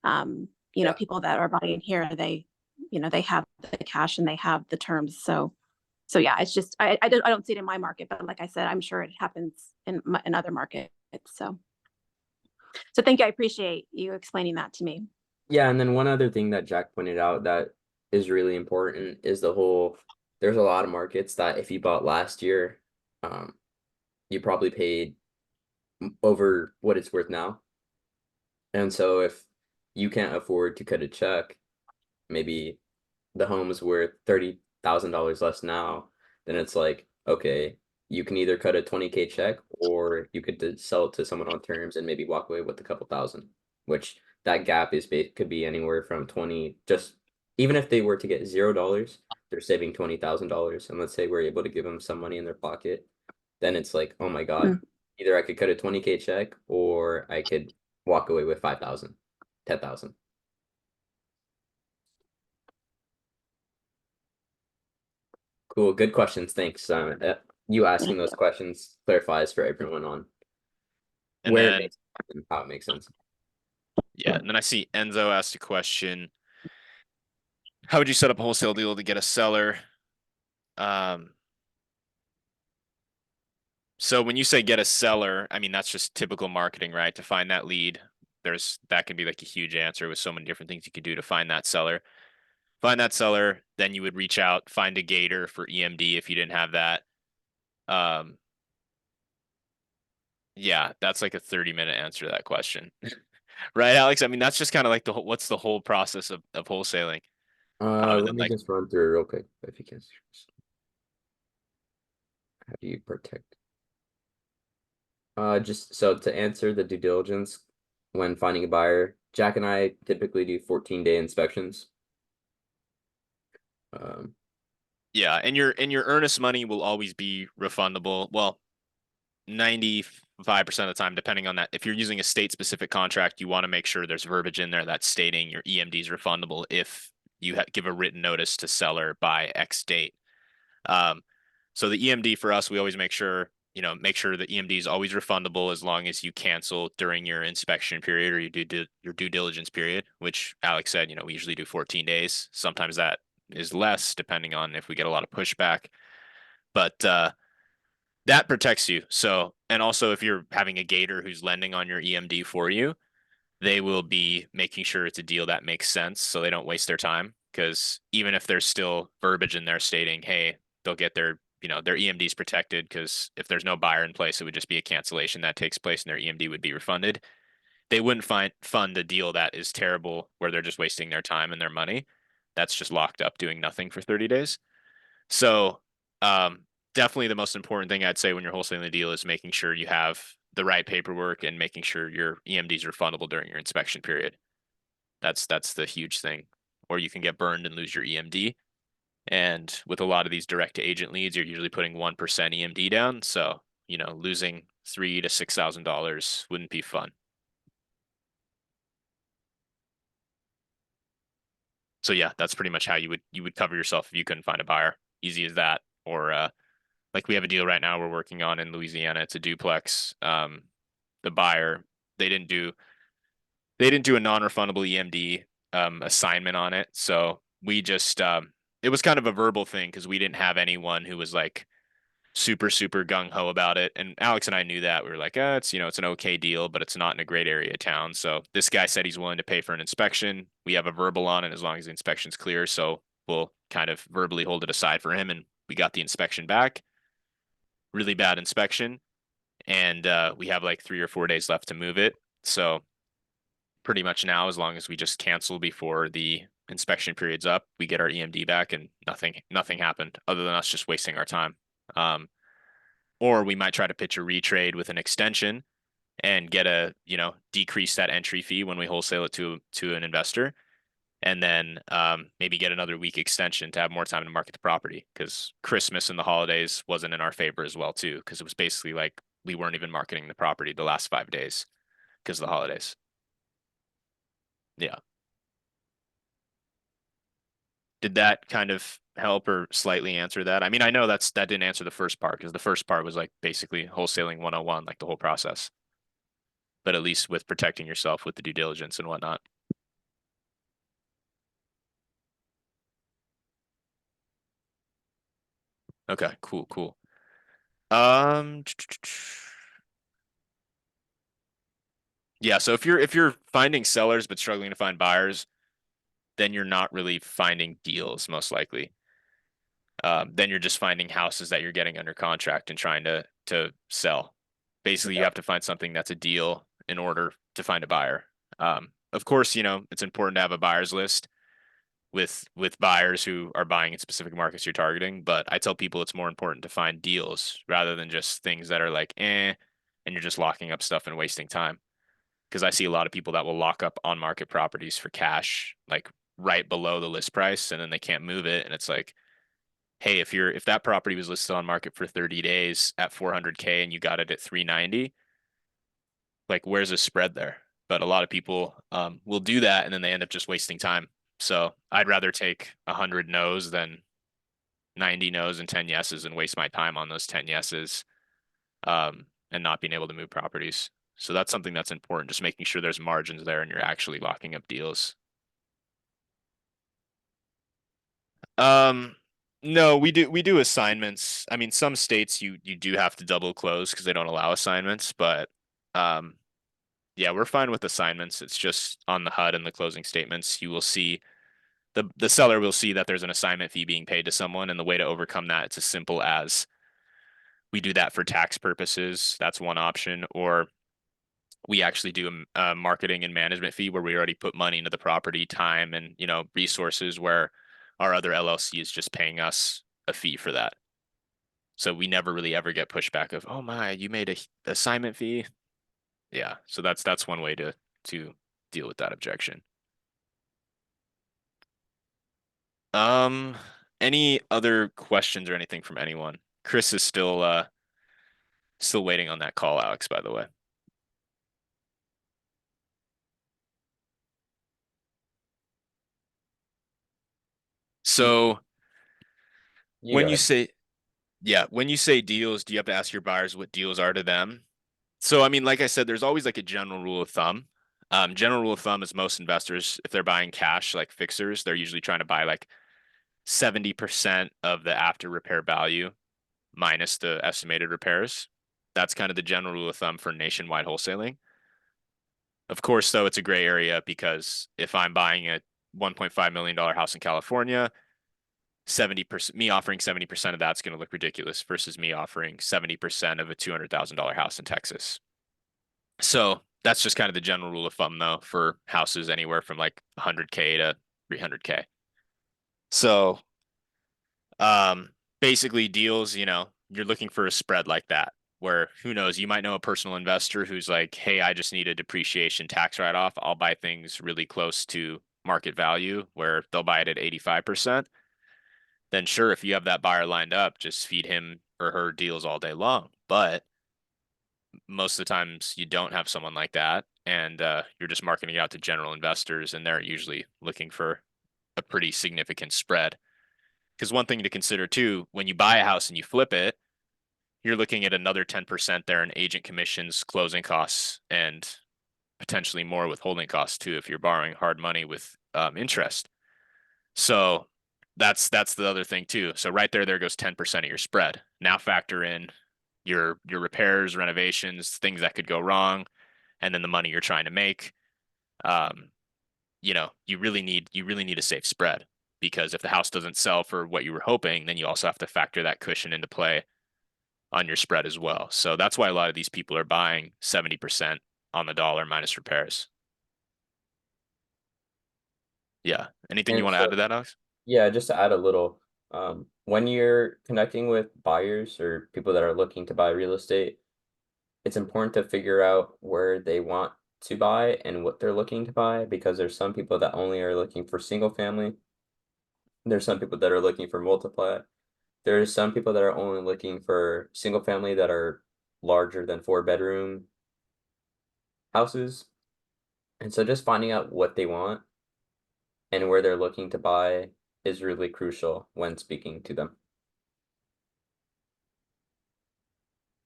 you know, Yeah. people that are buying here, they have the cash and they have the terms. So yeah, it's just I don't see it in my market, but like I said, I'm sure it happens in other markets. So thank you. I appreciate you explaining that to me. Yeah, and then one other thing that Jack pointed out that is really important is there's a lot of markets that if you bought last year, you probably paid over what it's worth now. And so if you can't afford to cut a check, maybe the home is worth $30,000 less now, then it's like, okay, you can either cut a 20K check or you could sell it to someone on terms and maybe walk away with a couple thousand, which that gap could be anywhere from 20, just even if they were to get $0, they're saving $20,000. And let's say we're able to give them some money in their pocket, then it's like, oh my God, either I could cut a 20K check or I could walk away with 5,000, 10,000. Cool. Good questions. Thanks. You asking those questions clarifies for everyone on and where it then makes sense and how it makes sense. yeah, and then I see Enzo asked a question. How would you set up a wholesale deal to get a seller? So when you say get a seller, I mean, that's just typical marketing, right? To find that lead, that can be like a huge answer with so many different things you could do to find that seller. Find that seller, then you would reach out, find a gator for EMD if you didn't have that. Yeah, that's like a 30-minute answer to that question. Right, Alex? I mean, that's just kind of like what's the whole process of wholesaling? And Let then me like, just run through it real quick if you can. How do you protect? Just so to answer the due diligence when finding a buyer, Jack and I typically do 14-day inspections. yeah, and your earnest money will always be refundable. Well, 95% of the time, depending on that. If you're using a state-specific contract, you want to make sure there's verbiage in there that's stating your EMD is refundable if you give a written notice to seller by X date. So the EMD for us, we always make sure the EMD is always refundable as long as you cancel during your inspection period or your due diligence period, which Alex said, we usually do 14 days. Sometimes that is less depending on if we get a lot of pushback. But that protects you. So, and also if you're having a gator who's lending on your EMD for you, they will be making sure it's a deal that makes sense so they don't waste their time. Because even if there's still verbiage in there stating, hey, they'll get their EMD is protected because if there's no buyer in place, it would just be a cancellation that takes place and their EMD would be refunded. They wouldn't fund a deal that is terrible where they're just wasting their time and their money. That's just locked up doing nothing for 30 days. So, definitely the most important thing I'd say when you're wholesaling the deal is making sure you have the right paperwork and making sure your EMD is refundable during your inspection period. That's the huge thing. Or you can get burned and lose your EMD. And with a lot of these direct to agent leads, you're usually putting 1% EMD down. So, losing $3,000 to $6,000 wouldn't be fun. So yeah, that's pretty much how you would cover yourself if you couldn't find a buyer. Easy as that. Or like we have a deal right now we're working on in Louisiana. It's a duplex. The buyer, they didn't do a non-refundable EMD assignment on it. So we just it was kind of a verbal thing because we didn't have anyone who was like super, super gung-ho about it. And Alex and I knew that. We were like, it's an okay deal, but it's not in a great area of town. So this guy said he's willing to pay for an inspection. We have a verbal on it as long as the inspection's clear. So we'll kind of verbally hold it aside for him. And we got the inspection back. Really bad inspection. And we have like 3 or 4 days left to move it. So pretty much now, as long as we just cancel before the inspection period's up, we get our EMD back and nothing happened other than us just wasting our time. Or we might try to pitch a retrade with an extension and get decrease that entry fee when we wholesale it to an investor. And then maybe get another week extension to have more time to market the property because Christmas and the holidays wasn't in our favor as well too, because it was basically like we weren't even marketing the property the last 5 days because of the holidays. Yeah. Did that kind of help or slightly answer that? I mean, I know that didn't answer the first part because the first part was like basically wholesaling 101, like the whole process. But at least with protecting yourself with the due diligence and whatnot. Okay, cool. Yeah, so if you're finding sellers but struggling to find buyers, then you're not really finding deals most likely. Then you're just finding houses that you're getting under contract and trying to sell. Basically, you have to find something that's a deal in order to find a buyer. Of course, it's important to have a buyer's list with buyers who are buying in specific markets you're targeting. But I tell people it's more important to find deals rather than just things that are like, and you're just locking up stuff and wasting time. Because I see a lot of people that will lock up on market properties for cash, like right below the list price, and then they can't move it. And it's like, hey, if that property was listed on market for 30 days at 400K and you got it at 390, like where's the spread there? But a lot of people will do that and then they end up just wasting time. So I'd rather take 100 no's than 90 no's and 10 yeses and waste my time on those 10 yeses and not being able to move properties. So that's something that's important, just making sure there's margins there and you're actually locking up deals. No, we do assignments. I mean, some states you do have to double close because they don't allow assignments, but yeah, we're fine with assignments. It's just on the HUD and the closing statements, you will see the seller will see that there's an assignment fee being paid to someone, and the way to overcome that, it's as simple as we do that for tax purposes. That's one option, or we actually do a marketing and management fee where we already put money into the property, time, and resources where our other LLC is just paying us a fee for that. So we never really ever get pushback of, oh my, you made a assignment fee. Yeah, so that's one way to deal with that objection. Any other questions or anything from anyone? Chris is still waiting on that call, Alex, by the way. So You when go you ahead. say, yeah, when you say deals, do you have to ask your buyers what deals are to them? So, I mean, like I said, there's always like a general rule of thumb. General rule of thumb is most investors, if they're buying cash, like fixers, they're usually trying to buy like 70% of the after repair value minus the estimated repairs. That's kind of the general rule of thumb for nationwide wholesaling. Of course, though, it's a gray area because if I'm buying a $1.5 million house in California, 70%, me offering 70% of that's going to look ridiculous versus me offering 70% of a $200,000 house in Texas. So that's just kind of the general rule of thumb, though, for houses anywhere from like 100K to 300K. So basically deals, you're looking for a spread like that, where who knows, you might know a personal investor who's like, hey, I just need a depreciation tax write-off. I'll buy things really close to market value where they'll buy it at 85%. Then sure, if you have that buyer lined up, just feed him or her deals all day long. But most of the times you don't have someone like that, and you're just marketing it out to general investors, and they're usually looking for a pretty significant spread. Because one thing to consider too, when you buy a house and you flip it, you're looking at another 10% there in agent commissions, closing costs, and potentially more withholding costs too if you're borrowing hard money with interest. So that's the other thing too. So right there goes 10% of your spread. Now factor in your repairs, renovations, things that could go wrong, and then the money you're trying to make. You really need a safe spread, because if the house doesn't sell for what you were hoping, then you also have to factor that cushion into play on your spread as well. So that's why a lot of these people are buying 70% on the dollar minus repairs. Yeah. Anything you And want to add so, to that, Alex? yeah, just to add a little, when you're connecting with buyers or people that are looking to buy real estate, it's important to figure out where they want to buy and what they're looking to buy, because there's some people that only are looking for single family. There's some people that are looking for multiply. There's some people that are only looking for single family that are larger than 4-bedroom houses. And so just finding out what they want and where they're looking to buy is really crucial when speaking to them.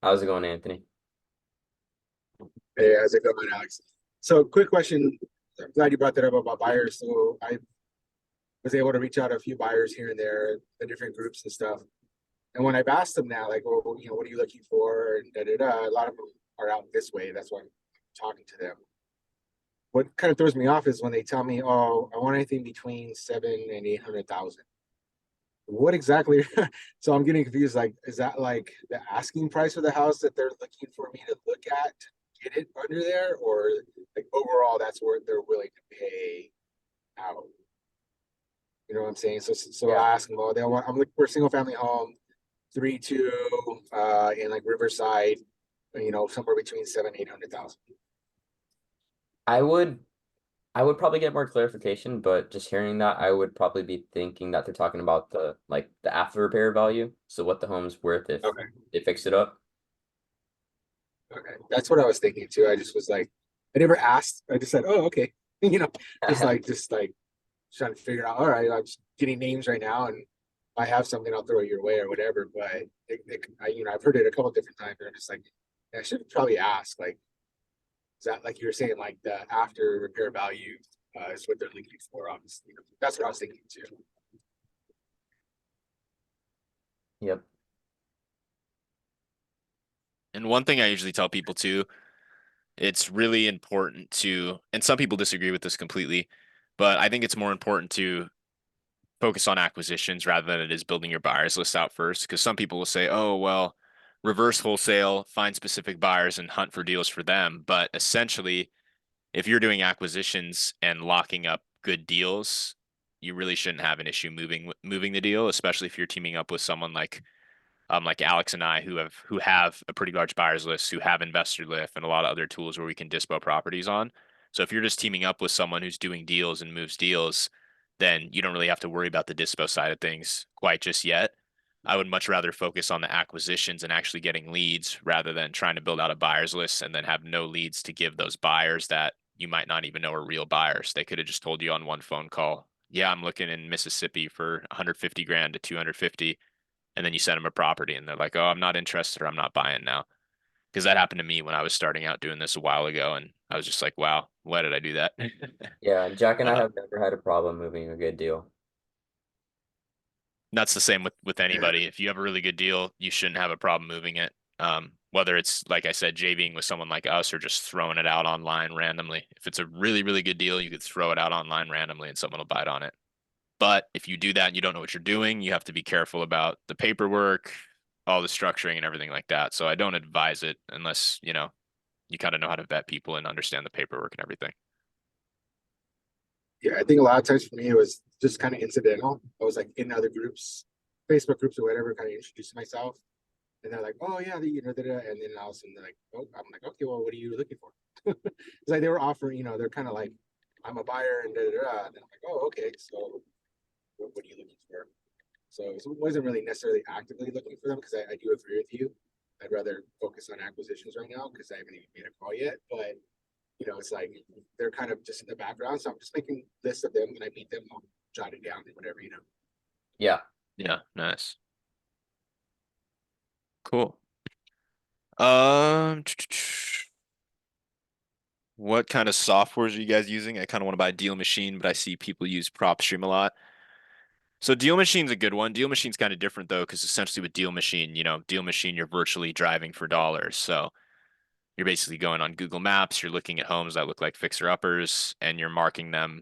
How's it going, Anthony? Hey, how's it going, Alex? So, quick question. I'm glad you brought that up about buyers. So, I was able to reach out to a few buyers here and there, the different groups and stuff. And when I've asked them now, like, well, what are you looking for? And a lot of them are out this way. That's why I'm talking to them. What kind of throws me off is when they tell me, "Oh, I want anything between 700,000 and 800,000." What exactly? So I'm getting confused. Like, is that like the asking price of the house that they're looking for me to look at to get it under there, or like overall that's where they're willing to pay out? You know what I'm saying? So Yeah. I ask them, well, I'm looking for a single family home, 3-2, in like Riverside, somewhere between 700,000-800,000. I would probably get more clarification, but just hearing that, I would probably be thinking that they're talking about the after repair value. So what the home's worth if Okay. they fix it up. Okay, that's what I was thinking too. I just was like, I never asked. I just said, "Oh, okay," just like trying to figure out. All right, I'm just getting names right now, and if I have something, I'll throw it your way or whatever. But I've heard it a couple different times, and I'm just like, I should probably ask. Like, is that like you were saying, like the after repair value is what they're looking for? Obviously, that's what I was thinking too. Yep. And one thing I usually tell people too, it's really important to, and some people disagree with this completely, but I think it's more important to focus on acquisitions rather than it is building your buyers list out first. Because some people will say, oh, well, reverse wholesale, find specific buyers and hunt for deals for them. But essentially, if you're doing acquisitions and locking up good deals, you really shouldn't have an issue moving the deal, especially if you're teaming up with someone like Alex and I who have a pretty large buyers list, who have investor lift and a lot of other tools where we can dispo properties on. So if you're just teaming up with someone who's doing deals and moves deals, then you don't really have to worry about the dispo side of things quite just yet. I would much rather focus on the acquisitions and actually getting leads rather than trying to build out a buyers list and then have no leads to give those buyers that you might not even know are real buyers. They could have just told you on one phone call, yeah, I'm looking in Mississippi for 150 grand to 250. And then you send them a property and they're like, oh, I'm not interested or I'm not buying now. Because that happened to me when I was starting out doing this a while ago. And I was just like, wow, why did I do that? Yeah, Jack and I Uh, have never had a problem moving a good deal. that's the same with anybody. If you have a really good deal, you shouldn't have a problem moving it. Whether it's, like I said, JVing with someone like us or just throwing it out online randomly. If it's a really, really good deal, you could throw it out online randomly and someone will bite on it. But if you do that and you don't know what you're doing, you have to be careful about the paperwork, all the structuring and everything like that. So I don't advise it unless, you kind of know how to vet people and understand the paperwork and everything. Yeah, I think a lot of times for me it was just kind of incidental. I was like in other groups, Facebook groups or whatever, kind of introducing myself, and they're like, "Oh yeah, and then all of a sudden they're like, "Oh," I'm like, "Okay, well, what are you looking for?" It's like they were offering, they're kind of like, "I'm a buyer," and and then I'm like, "Oh, okay, so what are you looking for?" So it wasn't really necessarily actively looking for them because I do agree with you. I'd rather focus on acquisitions right now because I haven't even made a call yet, but it's like they're kind of just in the background. So I'm just making lists of them when I meet them. I'll jot it down and whatever. Yeah. Yeah, nice. Cool. Um, what kind of softwares are you guys using? I kind of want to buy Deal Machine, but I see people use PropStream a lot. So Deal Machine's a good one. Deal Machine's kind of different though, because essentially with Deal Machine, Deal Machine, you're virtually driving for dollars. So you're basically going on Google Maps, you're looking at homes that look like fixer-uppers, and you're marking them.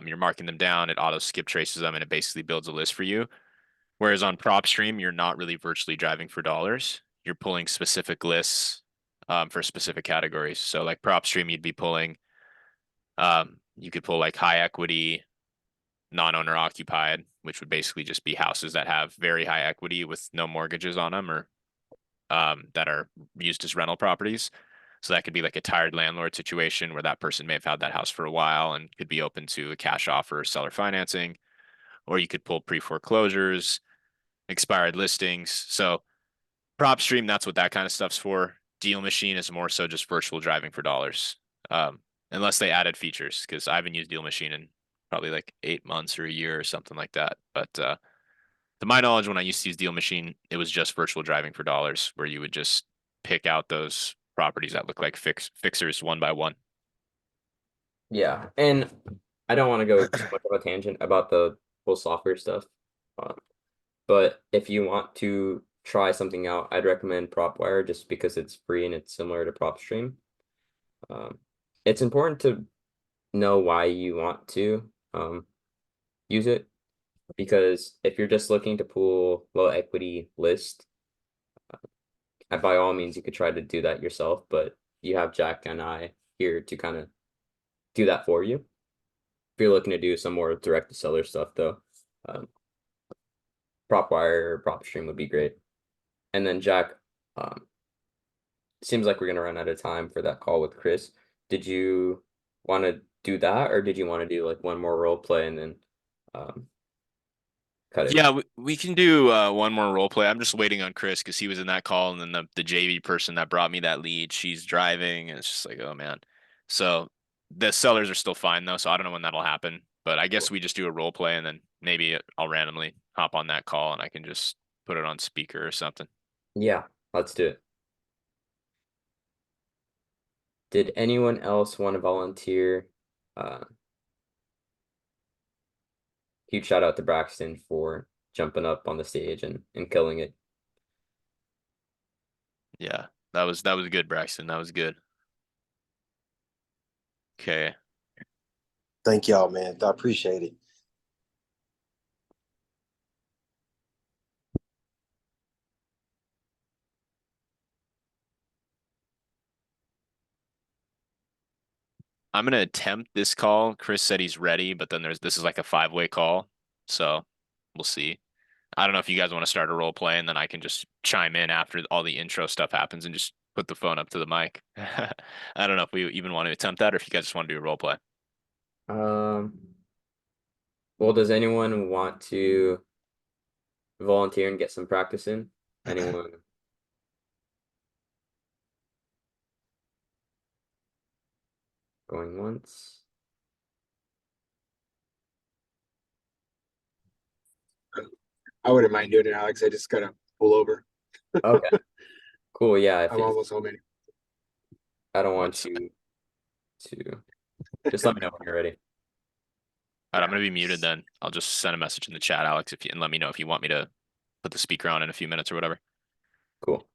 You're marking them down. It auto skip traces them, and it basically builds a list for you. Whereas on PropStream, you're not really virtually driving for dollars. You're pulling specific lists for specific categories. So like PropStream, you'd be pulling. You could pull like high equity, non-owner occupied, which would basically just be houses that have very high equity with no mortgages on them or that are used as rental properties. So that could be like a tired landlord situation where that person may have had that house for a while and could be open to a cash offer or seller financing. Or you could pull pre-foreclosures, expired listings. So PropStream, that's what that kind of stuff's for. Deal Machine is more so just virtual driving for dollars. Unless they added features, because I haven't used Deal Machine in probably like 8 months or a year or something like that. But to my knowledge, when I used to use Deal Machine, it was just virtual driving for dollars, where you would just pick out those properties that look like fixers one by one. Yeah, and I don't want to go too much of a tangent about the whole software stuff, uh, but if you want to try something out, I'd recommend PropWire just because it's free and it's similar to PropStream. Um, it's important to know why you want to use it because if you're just looking to pull low equity list, by all means you could try to do that yourself, but you have Jack and I here to kind of do that for you. If you're looking to do some more direct to seller stuff though, PropWire or PropStream would be great. And then Jack, seems like we're gonna run out of time for that call with Chris. Did you want to do that, or did you want to do like one more role play and then cut it? Yeah, we can do one more role play. I'm just waiting on Chris because he was in that call, and then the JV person that brought me that lead, she's driving, and it's just like, oh man. So the sellers are still fine though, so I don't know when that'll happen. But I guess we just do a role play, and then maybe I'll randomly hop on that call, and I can just put it on speaker or something. Yeah, let's do it. Did anyone else want to volunteer? Huge shout out to Braxton for jumping up on the stage and killing it. Yeah, that was good, Braxton. That was good. Okay. Thank y'all, man. I appreciate it. I'm gonna attempt this call. Chris said he's ready, but then this is like a 5-way call, so we'll see. I don't know if you guys want to start a role play, and then I can just chime in after all the intro stuff happens and just put the phone up to the mic. I don't know if we even want to attempt that, or if you guys just want to do a role play. Well, does anyone want to volunteer and get some practice in? Anyone? Going once. I wouldn't mind doing it, Alex. I just gotta pull over. Okay. Cool. Yeah. I'm almost home. I don't want you to just let me know when you're ready. All right, I'm gonna be muted then. I'll just send a message in the chat, Alex, and let me know if you want me to put the speaker on in a few minutes or whatever. Cool.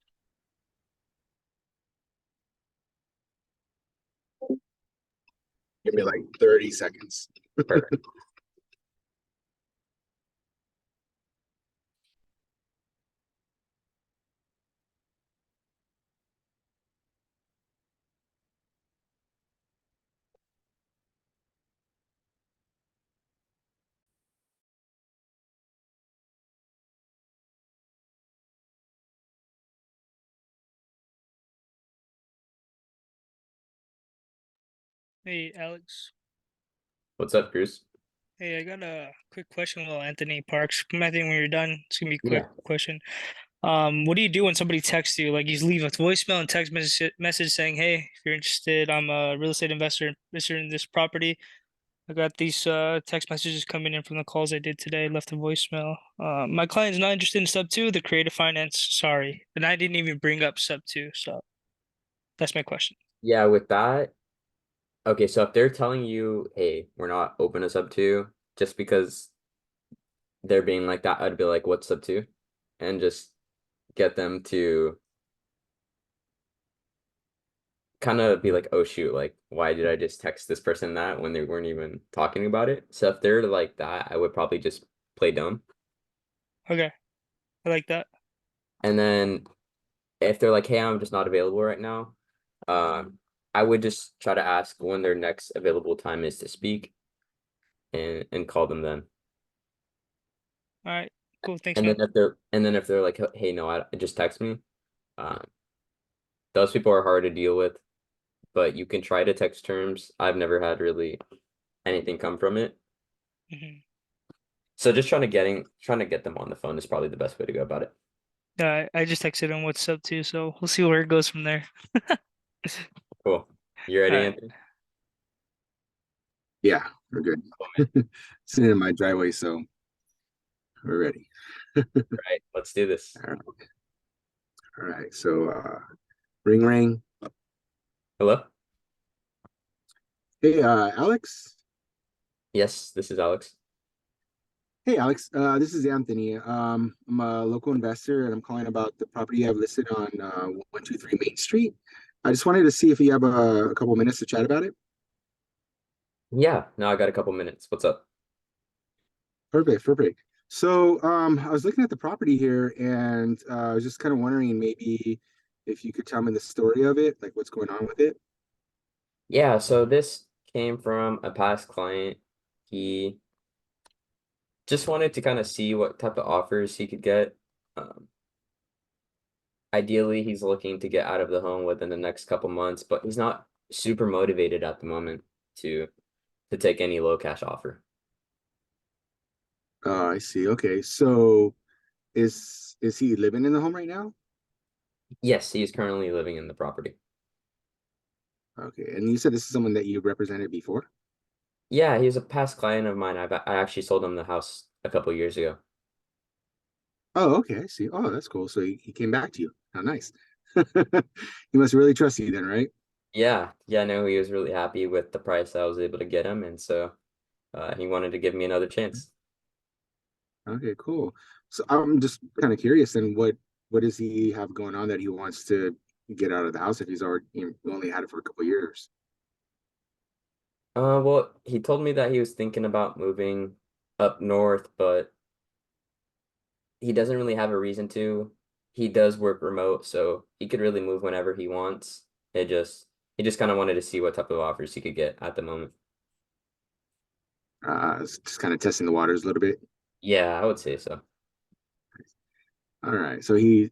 Give me like 30 seconds. Perfect. Hey, Alex. What's up, Cruz? Hey, I got a quick question while Anthony Parks. I think when you're done, it's gonna be a quick Yeah. question. What do you do when somebody texts you? Like you leave a voicemail and text message saying, "Hey, if you're interested, I'm a real estate investor in this property. I got these text messages coming in from the calls I did today. Left a voicemail. My client's not interested in sub two, the creative finance. Sorry, and I didn't even bring up sub two, so that's my question. Yeah, with that, okay, so if they're telling you, hey, we're not open to sub two, just because they're being like that, I'd be like, what's sub two? And just get them to kind of be like, oh shoot, like why did I just text this person that when they weren't even talking about it? So if they're like that, I would probably just play dumb. Okay, I like that. And then if they're like, hey, I'm just not available right now, I would just try to ask when their next available time is to speak and call them then. All right, cool. Thanks, And man. then if they're like, hey, no, I just text me. Those people are hard to deal with, but you can try to text terms. I've never had really anything come from it. Mhm. So just trying to get them on the phone is probably the best way to go about it. Yeah, I just texted him what's up too, so we'll see where it goes from there. Cool. You All ready, right. Anthony? Yeah, we're good. Sitting in my driveway, so we're ready. Right, let's do this. All right. So ring ring. Hello? Hey, Alex. Yes, this is Alex. Hey, Alex. This is Anthony. I'm a local investor, and I'm calling about the property I've listed on 123 Main Street. I just wanted to see if you have a couple minutes to chat about it. Yeah, now I got a couple minutes. What's up? Perfect, perfect. So, I was looking at the property here, and I was just kind of wondering maybe if you could tell me the story of it, like what's going on with it. Yeah, so this came from a past client. He just wanted to kind of see what type of offers he could get. Um, Ideally, he's looking to get out of the home within the next couple months, but he's not super motivated at the moment to take any low cash offer. I see. Okay, so is he living in the home right now? Yes, he's currently living in the property. Okay, and you said this is someone that you represented before? Yeah, he's a past client of mine. I actually sold him the house a couple years ago. Oh, okay, I see. Oh, that's cool. So he came back to you. How nice. He must really trust you then, right? Yeah, no, he was really happy with the price I was able to get him, and so he wanted to give me another chance. Okay, cool. So I'm just kind of curious then what does he have going on that he wants to get out of the house if he's already only had it for a couple years? Well, he told me that he was thinking about moving up north, but he doesn't really have a reason to. He does work remote, so he could really move whenever he wants. It just He just kind of wanted to see what type of offers he could get at the moment. It's just kind of testing the waters a little bit. Yeah, I would say so. All right. So he's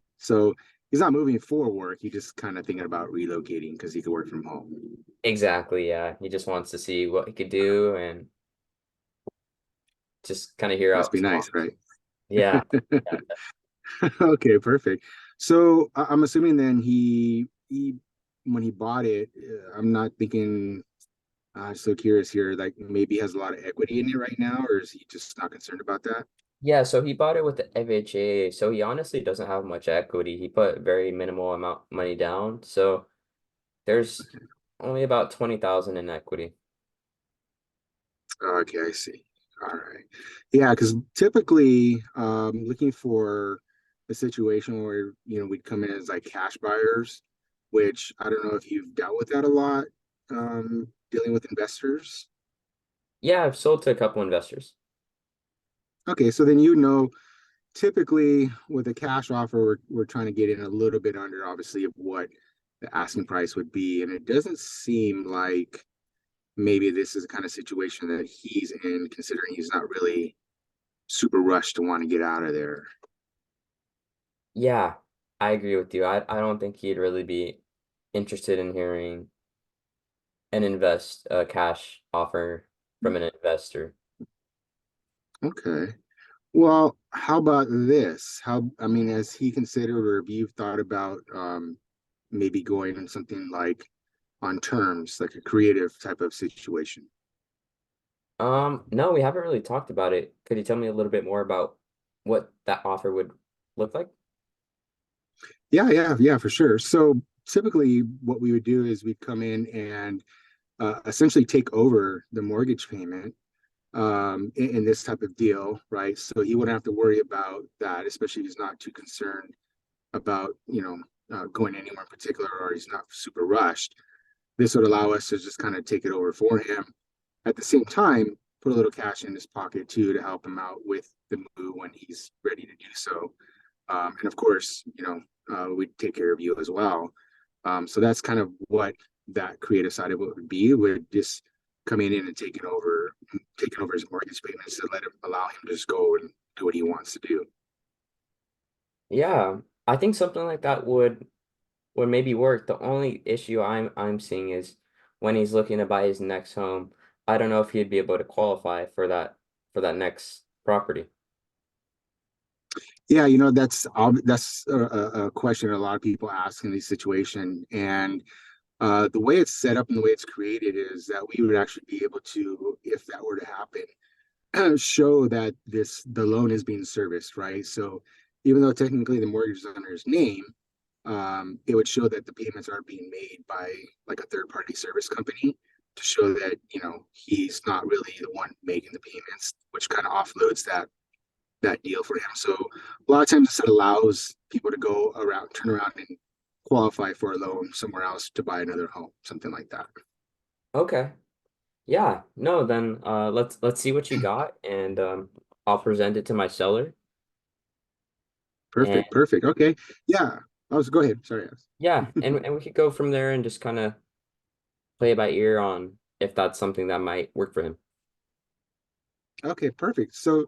not moving for work. He's just kind of thinking about relocating because he could work from home. Exactly, yeah. He just wants to see what he could do and just kind of hear Must out be his nice, offers. right? Yeah. Okay, perfect. So I'm assuming then he when he bought it, I'm not thinking. So curious here, like maybe he has a lot of equity in it right now, or is he just not concerned about that? Yeah, so he bought it with the FHA, so he honestly doesn't have much equity. He put very minimal amount money down, so there's only about 20,000 in equity. Okay, I see. All right. Yeah, because typically, looking for a situation where, we'd come in as like cash buyers, which I don't know if you've dealt with that a lot, dealing with investors. Yeah, I've sold to a couple investors. Okay, so then typically with a cash offer, we're trying to get in a little bit under, obviously, of what the asking price would be, and it doesn't seem like maybe this is the kind of situation that he's in, considering he's not really super rushed to want to get out of there. Yeah, I agree with you. I don't think he'd really be interested in hearing an cash offer from an investor. Okay. Well, how about this? I mean, has he considered or have you thought about maybe going in something like on terms, like a creative type of situation? No, we haven't really talked about it. Could you tell me a little bit more about what that offer would look like? Yeah, for sure. So typically what we would do is we'd come in and essentially take over the mortgage payment in this type of deal, right? So he wouldn't have to worry about that, especially if he's not too concerned about, going anywhere in particular, or he's not super rushed. This would allow us to just kind of take it over for him. At the same time, put a little cash in his pocket too to help him out with the move when he's ready to do so. And of course, we take care of you as well. So that's kind of what that creative side of it would be. Would just coming in and taking over his mortgage payments to allow him to just go and do what he wants to do. Yeah, I think something like that would maybe work. The only issue I'm seeing is when he's looking to buy his next home, I don't know if he'd be able to qualify for that next property. Yeah, that's a question a lot of people ask in this situation, and the way it's set up and the way it's created is that we would actually be able to, if that were to happen, show that the loan is being serviced, right? So even though technically the mortgage is under his name, it would show that the payments are being made by like a third party service company to show that he's not really the one making the payments, which kind of offloads that deal for him. So a lot of times it allows people to turn around and qualify for a loan somewhere else to buy another home, something like that. Okay. Yeah, no, then let's see what you got and I'll present it to my seller. And Perfect. Okay. Yeah. Go ahead. Sorry. yeah, and we could go from there and just kind of play it by ear on if that's something that might work for him. Okay, perfect. So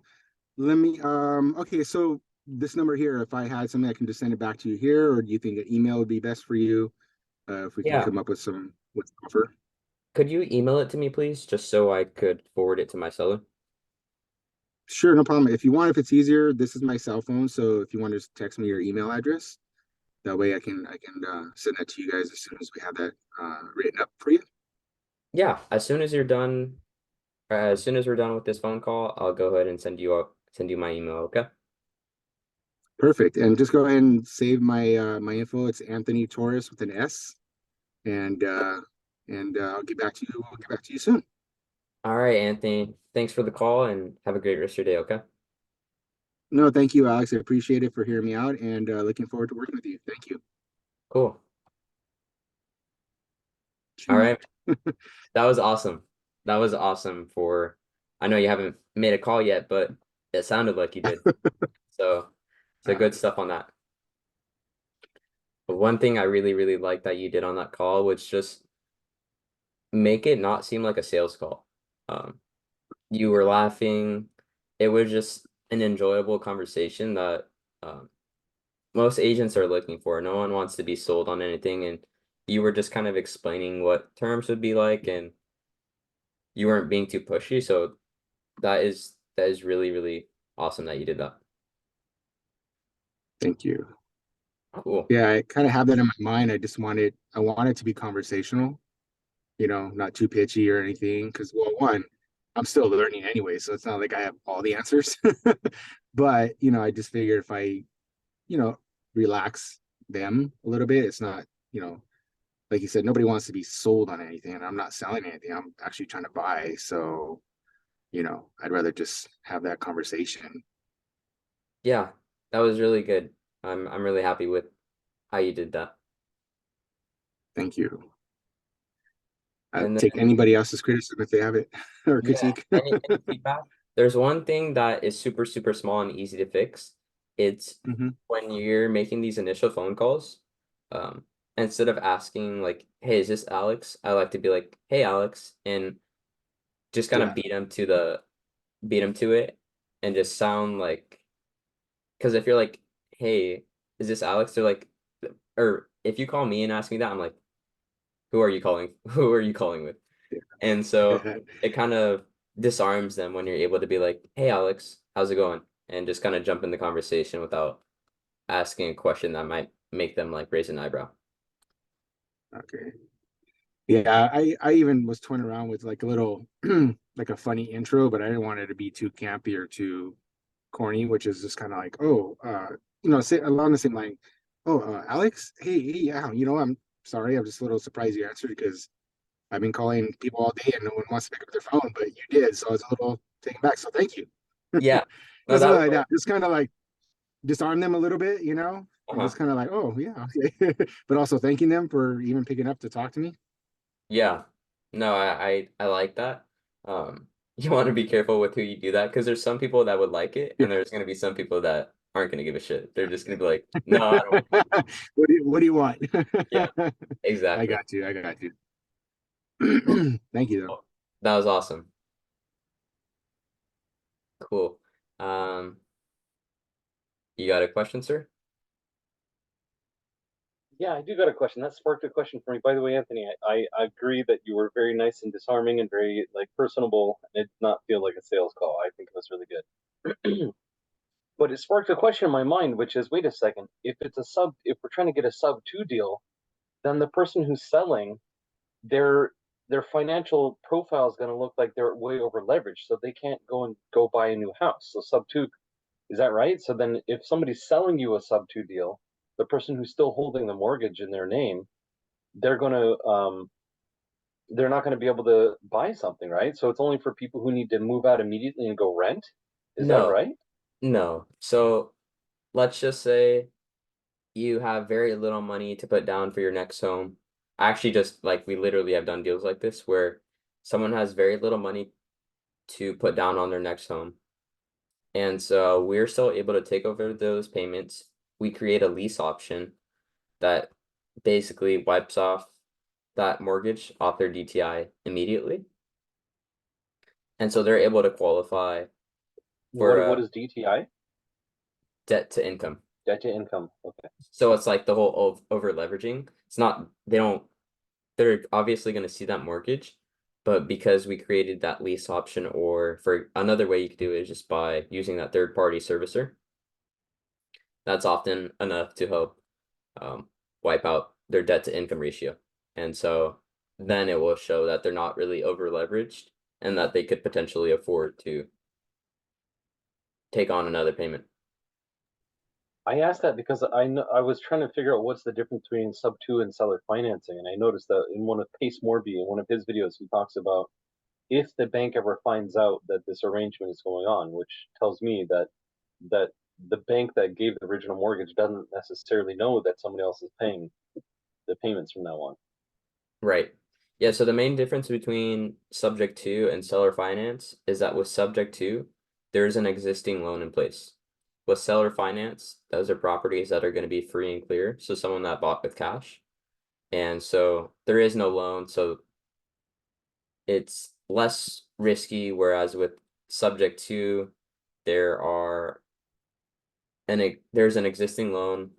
okay, so this number here, if I had something, I can just send it back to you here, or do you think an email would be best for you? If we can Yeah. come up with with offer. Could you email it to me, please, just so I could forward it to my seller? Sure, no problem. If it's easier, this is my cell phone. So if you want to just text me your email address, that way I can send that to you guys as soon as we have that written up for you. Yeah, as soon as you're done, as soon as we're done with this phone call, I'll go ahead and send you my email, okay? Perfect. And just go ahead and save my info. It's Anthony Torres with an S. And I'll get back to you. I'll get back to you soon. All right, Anthony. Thanks for the call and have a great rest of your day, okay? No, thank you, Alex. I appreciate it for hearing me out and looking forward to working with you. Thank you. Cool. All right. That was awesome. That was awesome I know you haven't made a call yet, but it sounded like you did. So good stuff on that. But one thing I really, really liked that you did on that call was just make it not seem like a sales call. You were laughing. It was just an enjoyable conversation that most agents are looking for. No one wants to be sold on anything, and you were just kind of explaining what terms would be like, and you weren't being too pushy. So that is really, really awesome that you did that. Thank you. Cool. Yeah, I kind of have that in my mind. I want it to be conversational, not too pitchy or anything. Because, well, one, I'm still learning anyway, so it's not like I have all the answers. But, I just figured if I, relax them a little bit, it's not, like you said, nobody wants to be sold on anything, and I'm not selling anything. I'm actually trying to buy. So, I'd rather just have that conversation. Yeah, that was really good. I'm really happy with how you did that. Thank you. And Take then, anybody else's criticism if they have it or yeah, critique. any feedback? There's one thing that is super, super small and easy to fix. It's Mhm. when you're making these initial phone calls, instead of asking like, "Hey, is this Alex?" I like to be like, "Hey, Alex," and just kind of Yeah. beat them to it, and just sound like, because if you're like, "Hey, is this Alex?" They're like, or if you call me and ask me that, I'm like, "Who are you calling? Who are you calling with?" And so it kind of disarms them when you're able to be like, "Hey, Alex, how's it going?" And just kind of jump in the conversation without asking a question that might make them like raise an eyebrow. Okay. Yeah, I even was toying around with like a little like a funny intro, but I didn't want it to be too campy or too corny, which is just kind of like, oh, say along the same line. Oh, Alex, hey, yeah, I'm sorry, I'm just a little surprised you answered because I've been calling people all day and no one wants to pick up their phone, but you did, so I was a little taken back. So thank you. Yeah, no, Just that something was like that. Just kind of like disarm them a little bit, and uh-huh. just kind of like, oh yeah, okay. But also thanking them for even picking up to talk to me. Yeah, no, I like that. You want to be careful with who you do that because there's some people that would like it, and there's gonna be some people that aren't gonna give a shit. They're just gonna be like, "No, I don't." What do you want? Yeah, I exactly. got you. I got you. Thank you though. Cool. That was awesome. Cool. Um, you got a question, sir? Yeah, I do got a question. That sparked a question for me. By the way, Anthony, I agree that you were very nice and disarming and very like personable. It did not feel like a sales call. I think it was really good. But it sparked a question in my mind, which is, wait a second, if we're trying to get a sub two deal, then the person who's selling, their their financial profile is going to look like they're way over leveraged, so they can't go buy a new house. So sub two, is that right? So then if somebody's selling you a sub two deal, the person who's still holding the mortgage in their name, they're going to they're not going to be able to buy something, right? So it's only for people who need to move out immediately and go rent. Is that No, right? no. So let's just say you have very little money to put down for your next home. Actually, just like we literally have done deals like this where someone has very little money to put down on their next home. And so we're still able to take over those payments. We create a lease option that basically wipes off that mortgage off their DTI immediately. And so they're able to qualify for What is DTI? debt to income. Debt to income. Okay. So it's like the whole over leveraging. It's not, they're obviously going to see that mortgage, but because we created that lease option, or for another way you could do it is just by using that third party servicer. That's often enough to help wipe out their debt to income ratio. And so then it will show that they're not really over leveraged and that they could potentially afford to take on another payment. I asked that because I was trying to figure out what's the difference between sub two and seller financing, and I noticed that in one of Pace Morby, in one of his videos, he talks about if the bank ever finds out that this arrangement is going on, which tells me that the bank that gave the original mortgage doesn't necessarily know that somebody else is paying the payments from now on. Right. Yeah, so the main difference between subject to and seller finance is that with subject to, there's an existing loan in place. With seller finance, those are properties that are going to be free and clear. So someone that bought with cash. And so there is no loan. So it's less risky, whereas with subject to, there's an existing loan,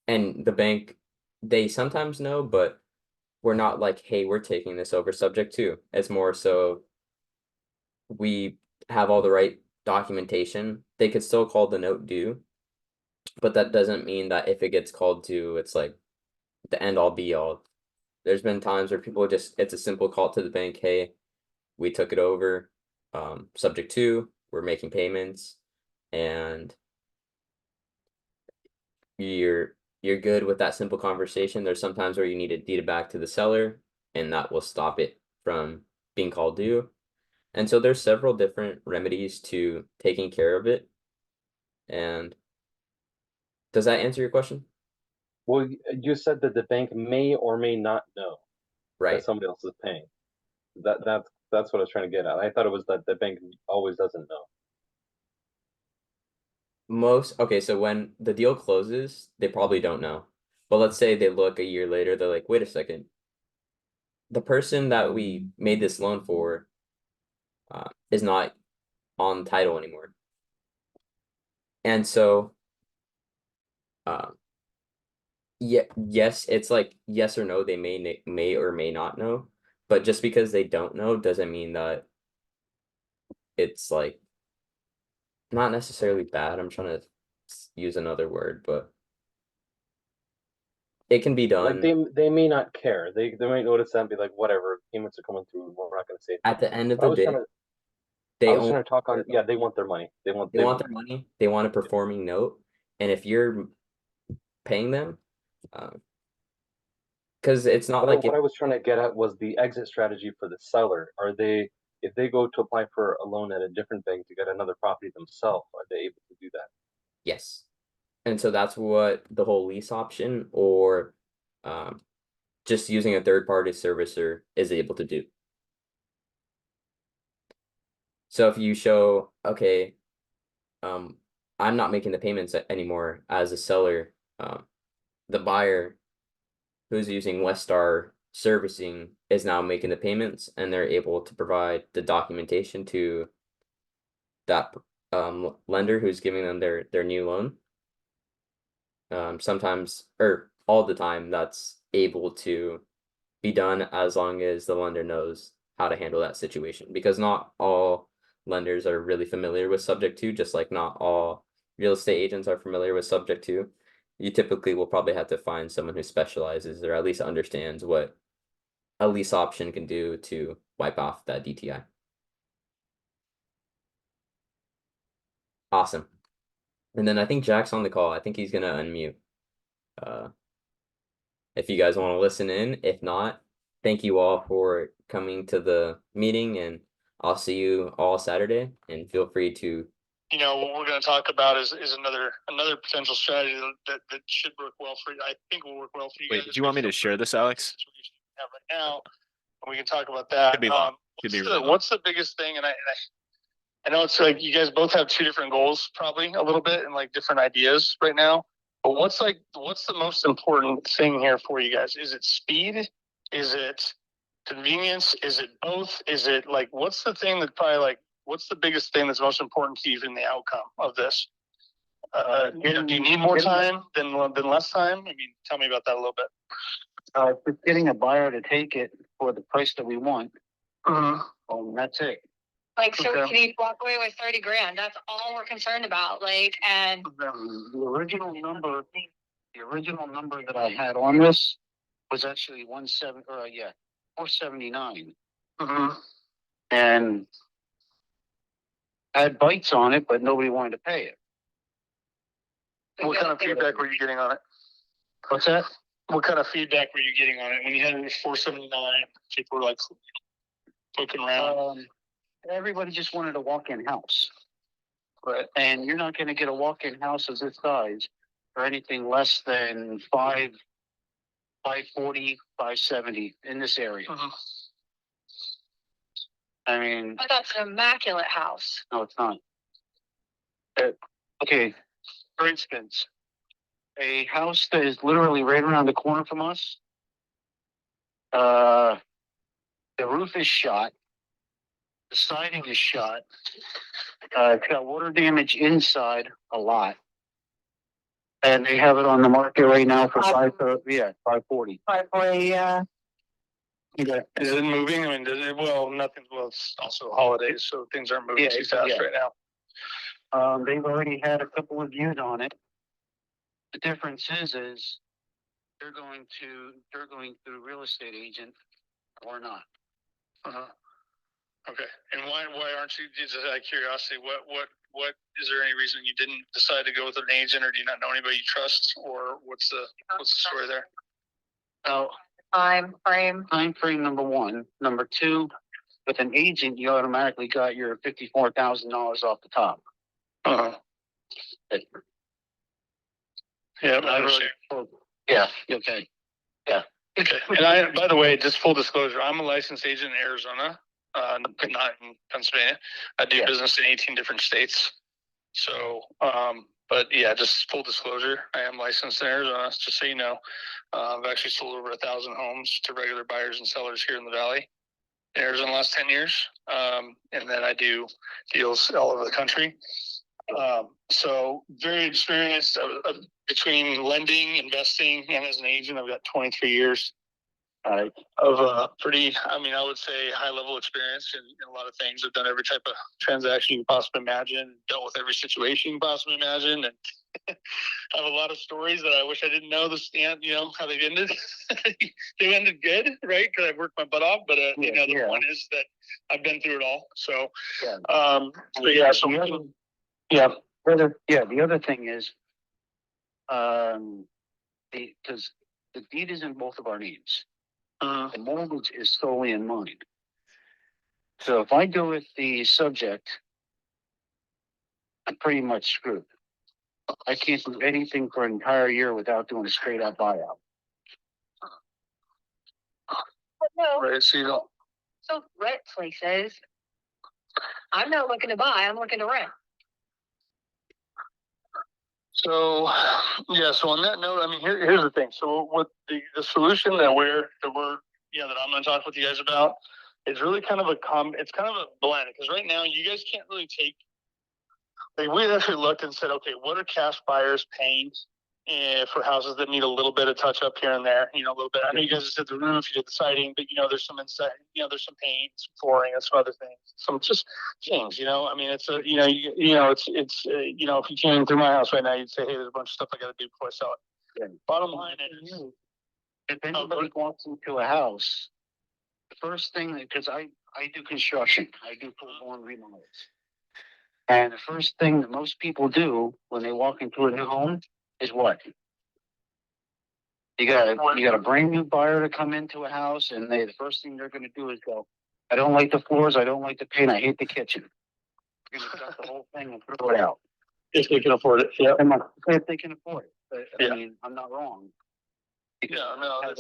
and the bank, they sometimes know, but we're not like, hey, we're taking this over subject to. It's more so we have all the right documentation. They could still call the note due, but that doesn't mean that if it gets called due, it's like the end all be all. There's been times where people just, it's a simple call to the bank, hey, we took it over, subject to, we're making payments, and you're good with that simple conversation. There's sometimes where you need to deed it back to the seller, and that will stop it from being called due. And so there's several different remedies to taking care of it. And does that answer your question? Well, you said that the bank may or may not know that Right. somebody else is paying. That's what I was trying to get at. I thought it was that the bank always doesn't know. Okay, so when the deal closes, they probably don't know. But let's say they look a year later, they're like, wait a second. The person that we made this loan for is not on title anymore. And so yeah, yes, it's like yes or no, they may or may not know. But just because they don't know doesn't mean that it's like not necessarily bad. I'm trying to use another word, but it can be Like done. they may not care. They might notice that and be like, whatever, payments are coming through. We're not going to say At the end of But the day, I they was only trying to talk on. Yeah, they want their money. They want their money. They want a performing note, and if you're paying them, because it's not like what I was trying to get at was the exit strategy for the seller. Are they, if they go to apply for a loan at a different bank to get another property themselves, are they able to do that? yes, and so that's what the whole lease option or just using a third party servicer is able to do. So if you show, okay, I'm not making the payments anymore as a seller, the buyer who's using Westar servicing is now making the payments, and they're able to provide the documentation to that lender who's giving them their new loan. Sometimes or all the time that's able to be done as long as the lender knows how to handle that situation, because not all lenders are really familiar with subject to, just like not all real estate agents are familiar with subject to. You typically will probably have to find someone who specializes or at least understands what a lease option can do to wipe off that DTI. Awesome. And then I think Jack's on the call. I think he's gonna unmute. If you guys want to listen in. If not, thank you all for coming to the meeting, and I'll see you all Saturday, and feel free to. What we're going to talk about is another potential strategy that should work well for you. I think will work well for you Wait, guys. do you want me to share this, Alex? Have right now, and we can talk about that. Could be long. What's the biggest thing? And I know it's like you guys both have two different goals, probably a little bit, and like different ideas right now. But what's the most important thing here for you guys? Is it speed? Is it convenience? Is it both? Is it like what's the thing that probably like what's the biggest thing that's most important to you in the outcome of this? Do you need more time than less time? I mean, tell me about that a little bit. Just getting a buyer to take it for the price that we want. That's it. Like, so can you walk away with 30 grand? That's all we're concerned about. Like, and The original number that I had on this was actually 479. And I had bites on it, but nobody wanted to pay it. What kind of feedback were you getting on it? What's that? What kind of feedback were you getting on it when you had it 479? People were like looking around. Everybody just wanted a walk-in house. And you're not going to get a walk-in house of this size for anything less than 540, 570 in this area. I mean, but that's an immaculate house. no, it's not. Okay, for instance, a house that is literally right around the corner from us, roof is shot. The siding is shot. It's got water damage inside a lot. And they have it on the market right now for 540. 540, yeah. Okay. Is it moving? I mean, does it, well, nothing, well, it's also holidays, so things aren't moving too fast right now. They've already had a couple of views on it. The difference is they're going through real estate agent or not. Okay. And why aren't you, just out of curiosity, what is there any reason you didn't decide to go with an agent, or do you not know anybody you trust, or what's the story there? Oh, time frame number one. Number two, with an agent, you automatically got your $54,000 off the top. Yeah, I understand. Yeah. Okay. Yeah. Okay. And by the way, just full disclosure, I'm a licensed agent in Arizona, not in Pennsylvania. I do business in 18 different states. So, but yeah, just full disclosure, I am licensed in Arizona, just so you know. I've actually sold over 1,000 homes to regular buyers and sellers here in the Valley in Arizona the last 10 years. And then I do deals all over the country. So very experienced between lending, investing, and as an agent. I've got 23 years of pretty, I mean, I would say high level experience in a lot of things. I've done every type of transaction you can possibly imagine, dealt with every situation you can possibly imagine, and I have a lot of stories that I wish I didn't know how they've ended. They ended good, right? Because I've worked my butt off, but the one is that I've been through it all. So, the other thing is, because the deed is in both of our names. The mortgage is solely in mine. So if I go with the subject, I'm pretty much screwed. I can't do anything for an entire year without doing a straight up buyout. No. Right, so you don't. So rent places. I'm not looking to buy, I'm looking to rent. So, so on that note, I mean, here's the thing. So what the solution that I'm going to talk with you guys about is really kind of it's kind of a blend, because right now you guys can't really take, we actually looked and said, okay, what are cash buyers paying for houses that need a little bit of touch up here and there, a little bit. I know you guys did the roof, you did the siding, but there's some inside, there's some paint, some flooring, and some other things, some just things. I mean, it's if you came through my house right now, you'd say, hey, there's a bunch of stuff I got to do before I sell it. Yeah. Bottom line is, if anybody walks into a house, the first thing, because I do construction, I do full-blown remodels, and the first thing that most people do when they walk into a new home is what? You got a brand new buyer to come into a house, and the first thing they're going to do is go, I don't like the floors, I don't like the paint, I hate the kitchen. You're going to cut the whole thing and throw it out. If they can afford it, yeah. If they can afford it. But, I mean, I'm not wrong. Yeah, no, if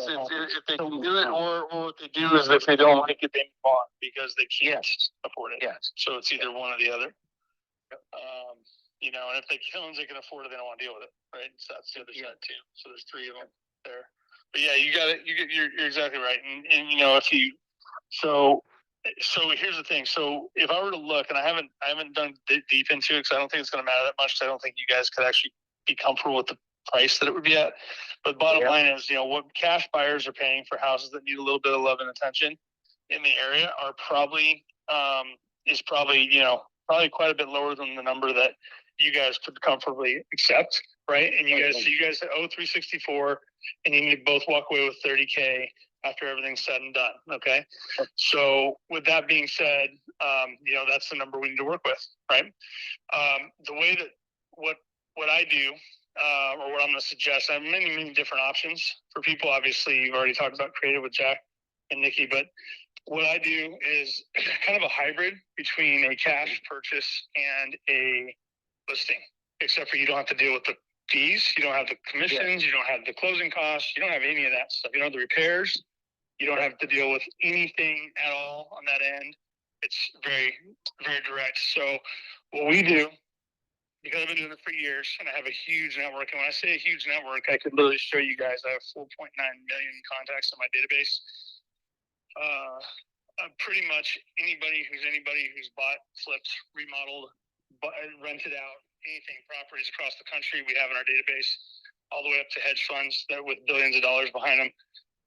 they can do it, or what they do is if they don't like it, they move on because they can't afford it. Yes. So it's either one or the other. And if they can afford it, they don't want to deal with it, right? So that's the other side too. So there's three of them there. But yeah, you got it. You're exactly right. And if you so here's the thing. So if I were to look, and I haven't done deep into it because I don't think it's going to matter that much. Because I don't think you guys could actually be comfortable with the price that it would be at. But bottom line is, what cash buyers are paying for houses that need a little bit of love and attention in the area are probably probably quite a bit lower than the number that you guys could comfortably accept, right? And you guys owe 364, and you need both walk away with 30K after everything's said and done. Okay. So with that being said, that's the number we need to work with, right? The way that what I do, or what I'm going to suggest, I have many different options for people. Obviously, you've already talked about creative with Jack and Nikki, but what I do is kind of a hybrid between a cash purchase and a listing, except for you don't have to deal with the fees, you don't have the commissions, you don't have the closing costs, you don't have any of that stuff. You don't have the repairs, you don't have to deal with anything at all on that end. It's very, very direct. So what we do, because I've been doing it for years and I have a huge network, and when I say a huge network, I could literally show you guys I have 4.9 million contacts in my database. pretty much anybody who's bought, flipped, remodeled, rented out anything, properties across the country, we have in our database, all the way up to hedge funds that with billions of dollars behind them.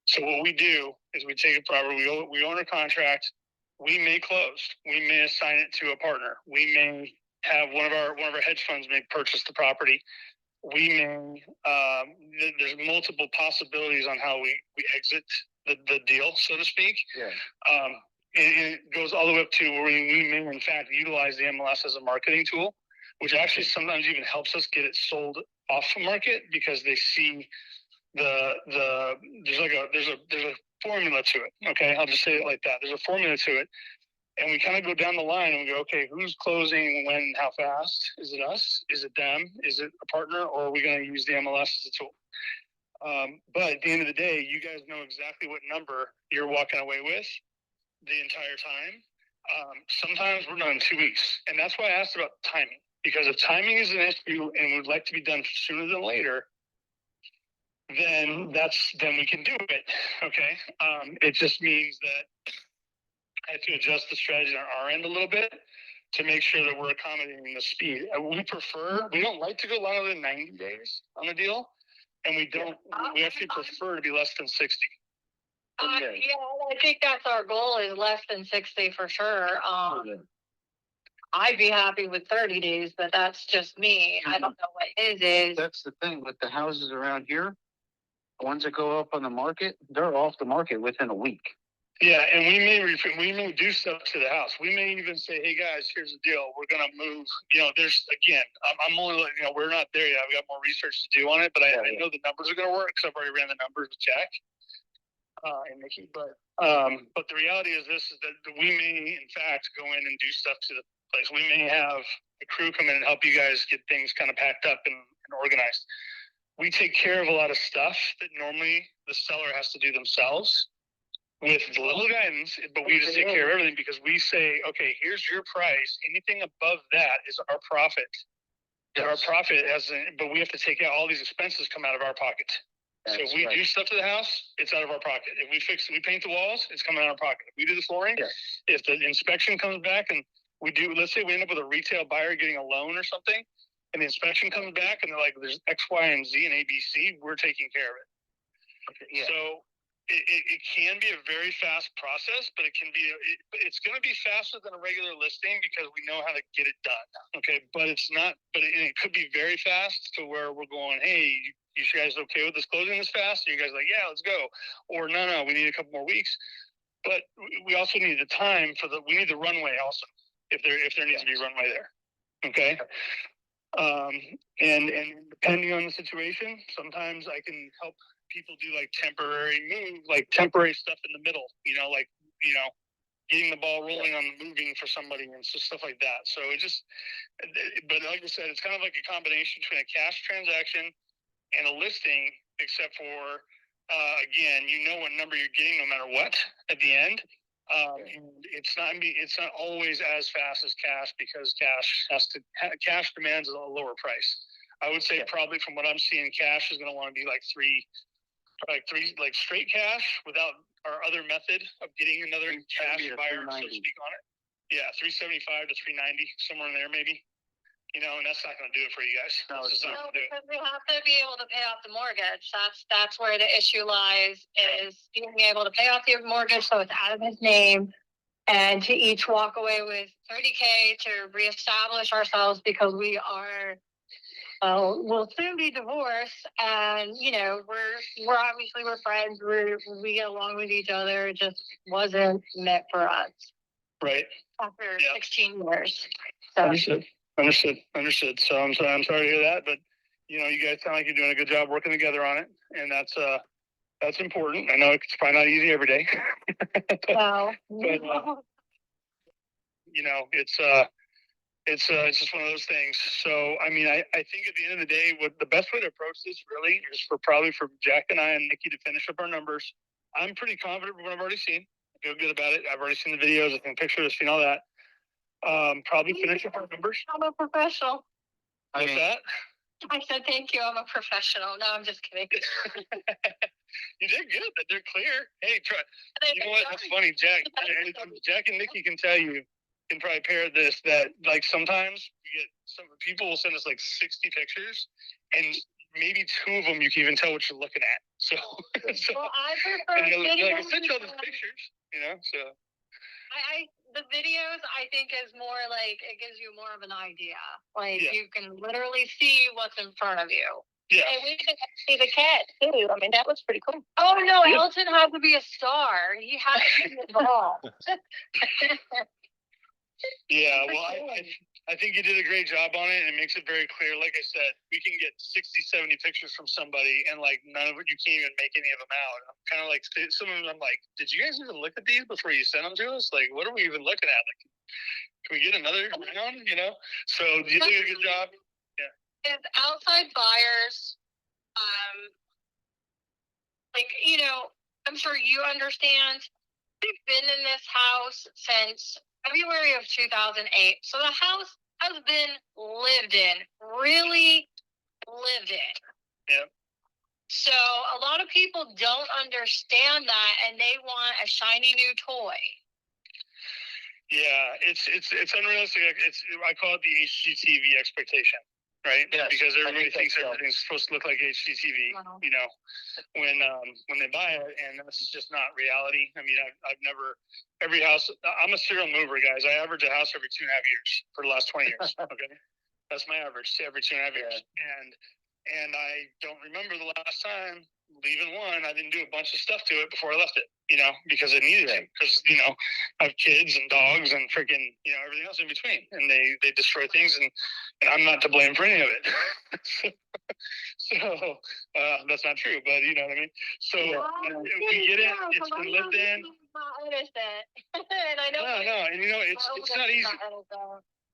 So what we do is we take a property, we own a contract, we may close, we may assign it to a partner, we may have one of our hedge funds may purchase the property. We may there's multiple possibilities on how we exit the deal, so to speak. Yeah. And it goes all the way up to where we may in fact utilize the MLS as a marketing tool, which actually sometimes even helps us get it sold off the market because they see there's a formula to it. Okay, I'll just say it like that. There's a formula to it. And we kind of go down the line and we go, okay, who's closing when, how fast? Is it us? Is it them? Is it a partner? Or are we going to use the MLS as a tool? But at the end of the day, you guys know exactly what number you're walking away with the entire time. Sometimes we're done in 2 weeks. And that's why I asked about timing. Because if timing is an issue and would like to be done sooner than later, then we can do it. Okay. It just means that I have to adjust the strategy on our end a little bit to make sure that we're accommodating the speed. We don't like to go longer than 90 days on a deal, and we actually prefer to be less than 60. Okay. Yeah, I think that's our goal is less than 60 for sure. I'd be happy with 30 days, but that's just me. I don't know what his is. That's the thing with the houses around here. Ones that go up on the market, they're off the market within a week. Yeah, and we may do stuff to the house. We may even say, "Hey guys, here's the deal. We're gonna move." I'm only we're not there yet. I've got more research to do on it, but I know the numbers are gonna work because I've already ran the numbers with Jack and Nikki. But the reality is this: is that we may in fact go in and do stuff to the place. We may have a crew come in and help you guys get things kind of packed up and organized. We take care of a lot of stuff that normally the seller has to do themselves. With a little guidance, but we just take care of everything because we say, okay, here's your price. Anything above that is our profit. Yes. Our profit but we have to take out all these expenses come out of our pocket. That's so if we do stuff to the house, it's out of our pocket. If we paint the walls, it's coming out of our pocket. If we do the flooring, if the inspection comes back and let's say we end up with a retail buyer getting a loan or something, and the inspection comes back and they're like, there's X, Y, and Z and ABC, we're taking care of it. Okay. Yeah. So it can be a very fast process, but it's going to be faster than a regular listing because we know how to get it done. Okay. But it's not, it could be very fast to where we're going, hey, you guys okay with this closing this fast? And you guys are like, yeah, let's go. Or no, we need a couple more weeks. But we also need the time we need the runway also, if there needs to be runway there. Okay. And depending on the situation, sometimes I can help people do like temporary stuff in the middle, getting the ball rolling on moving for somebody and stuff like that. So but like I said, it's kind of like a combination between a cash transaction and a listing, except for, again, you know what number you're getting no matter what at the end. And it's not always as fast as cash because cash demands a lower price. I would say probably from what I'm seeing, cash is going to want to be like three straight cash without our other method of getting another cash buyer, so to speak, on it. Yeah, 375 to 390, somewhere in there maybe. And that's not going to do it for you guys. No, because we have to be able to pay off the mortgage. That's where the issue lies, is being able to pay off your mortgage so it's out of his name, and to each walk away with $30K to reestablish ourselves because we are. We'll soon be divorced, and we're obviously friends. We get along with each other. It just wasn't meant for us. Right. After 16 years. So. Understood. So I'm sorry to hear that, but you guys sound like you're doing a good job working together on it, and that's important. I know it's probably not easy every day. No. But, it's just one of those things. So, I mean, I think at the end of the day, what the best way to approach this really is for Jack and I and Nikki to finish up our numbers. I'm pretty confident with what I've already seen. I feel good about it. I've already seen the videos. I've seen pictures, seen all that. Probably finish up our numbers. I'm a professional. What's that? I said thank you. I'm a professional. No, I'm just kidding. You did good. That they're clear. Hey, try. You know what? That's funny, Jack. Jack and Nikki can tell you, can probably pair this. That like sometimes we get some people will send us like 60 pictures, and maybe 2 of them you can even tell what you're looking at. So, Well, I prefer and like I videos. sent you all these pictures, you know. So The videos I think is more like it gives you more of an idea. Like Yeah. you can literally see what's in front of you. Yeah. And we should see the cat too. I mean, that was pretty cool. Oh no, Yeah. Elton has to be a star. He has to be involved. yeah, well, I think you did a great job on it, and it makes it very clear. Like I said, we can get 60, 70 pictures from somebody, and like none of it, you can't even make any of them out. I'm kind of like some of them. I'm like, did you guys even look at these before you sent them to us? Like, what are we even looking at? Like, can we get another round? You know. So you did a good job. Yeah. And outside buyers, like I'm sure you understand. We've been in this house since February of 2008. So the house has been lived in, really lived in. Yeah. So a lot of people don't understand that, and they want a shiny new toy. Yeah, it's unrealistic. I call it the HGTV expectation, right? Yes, because I everybody think thinks so. everything's supposed to look like HGTV, you know, when they buy it, and that's just not reality. I mean, I've never every house. I'm a serial mover, guys. I average a house every 2.5 years for the last 20 years. Okay, that's my average every 2.5 years, and I don't remember the last time leaving one. I didn't do a bunch of stuff to it before I left it, you know, because I needed to. Because I have kids and dogs and freaking everything else in between, and they destroy things, and I'm not to blame for any of it. so that's not true, but you know what I mean. So we get it. It's been lived in. And I know. No, and it's not easy.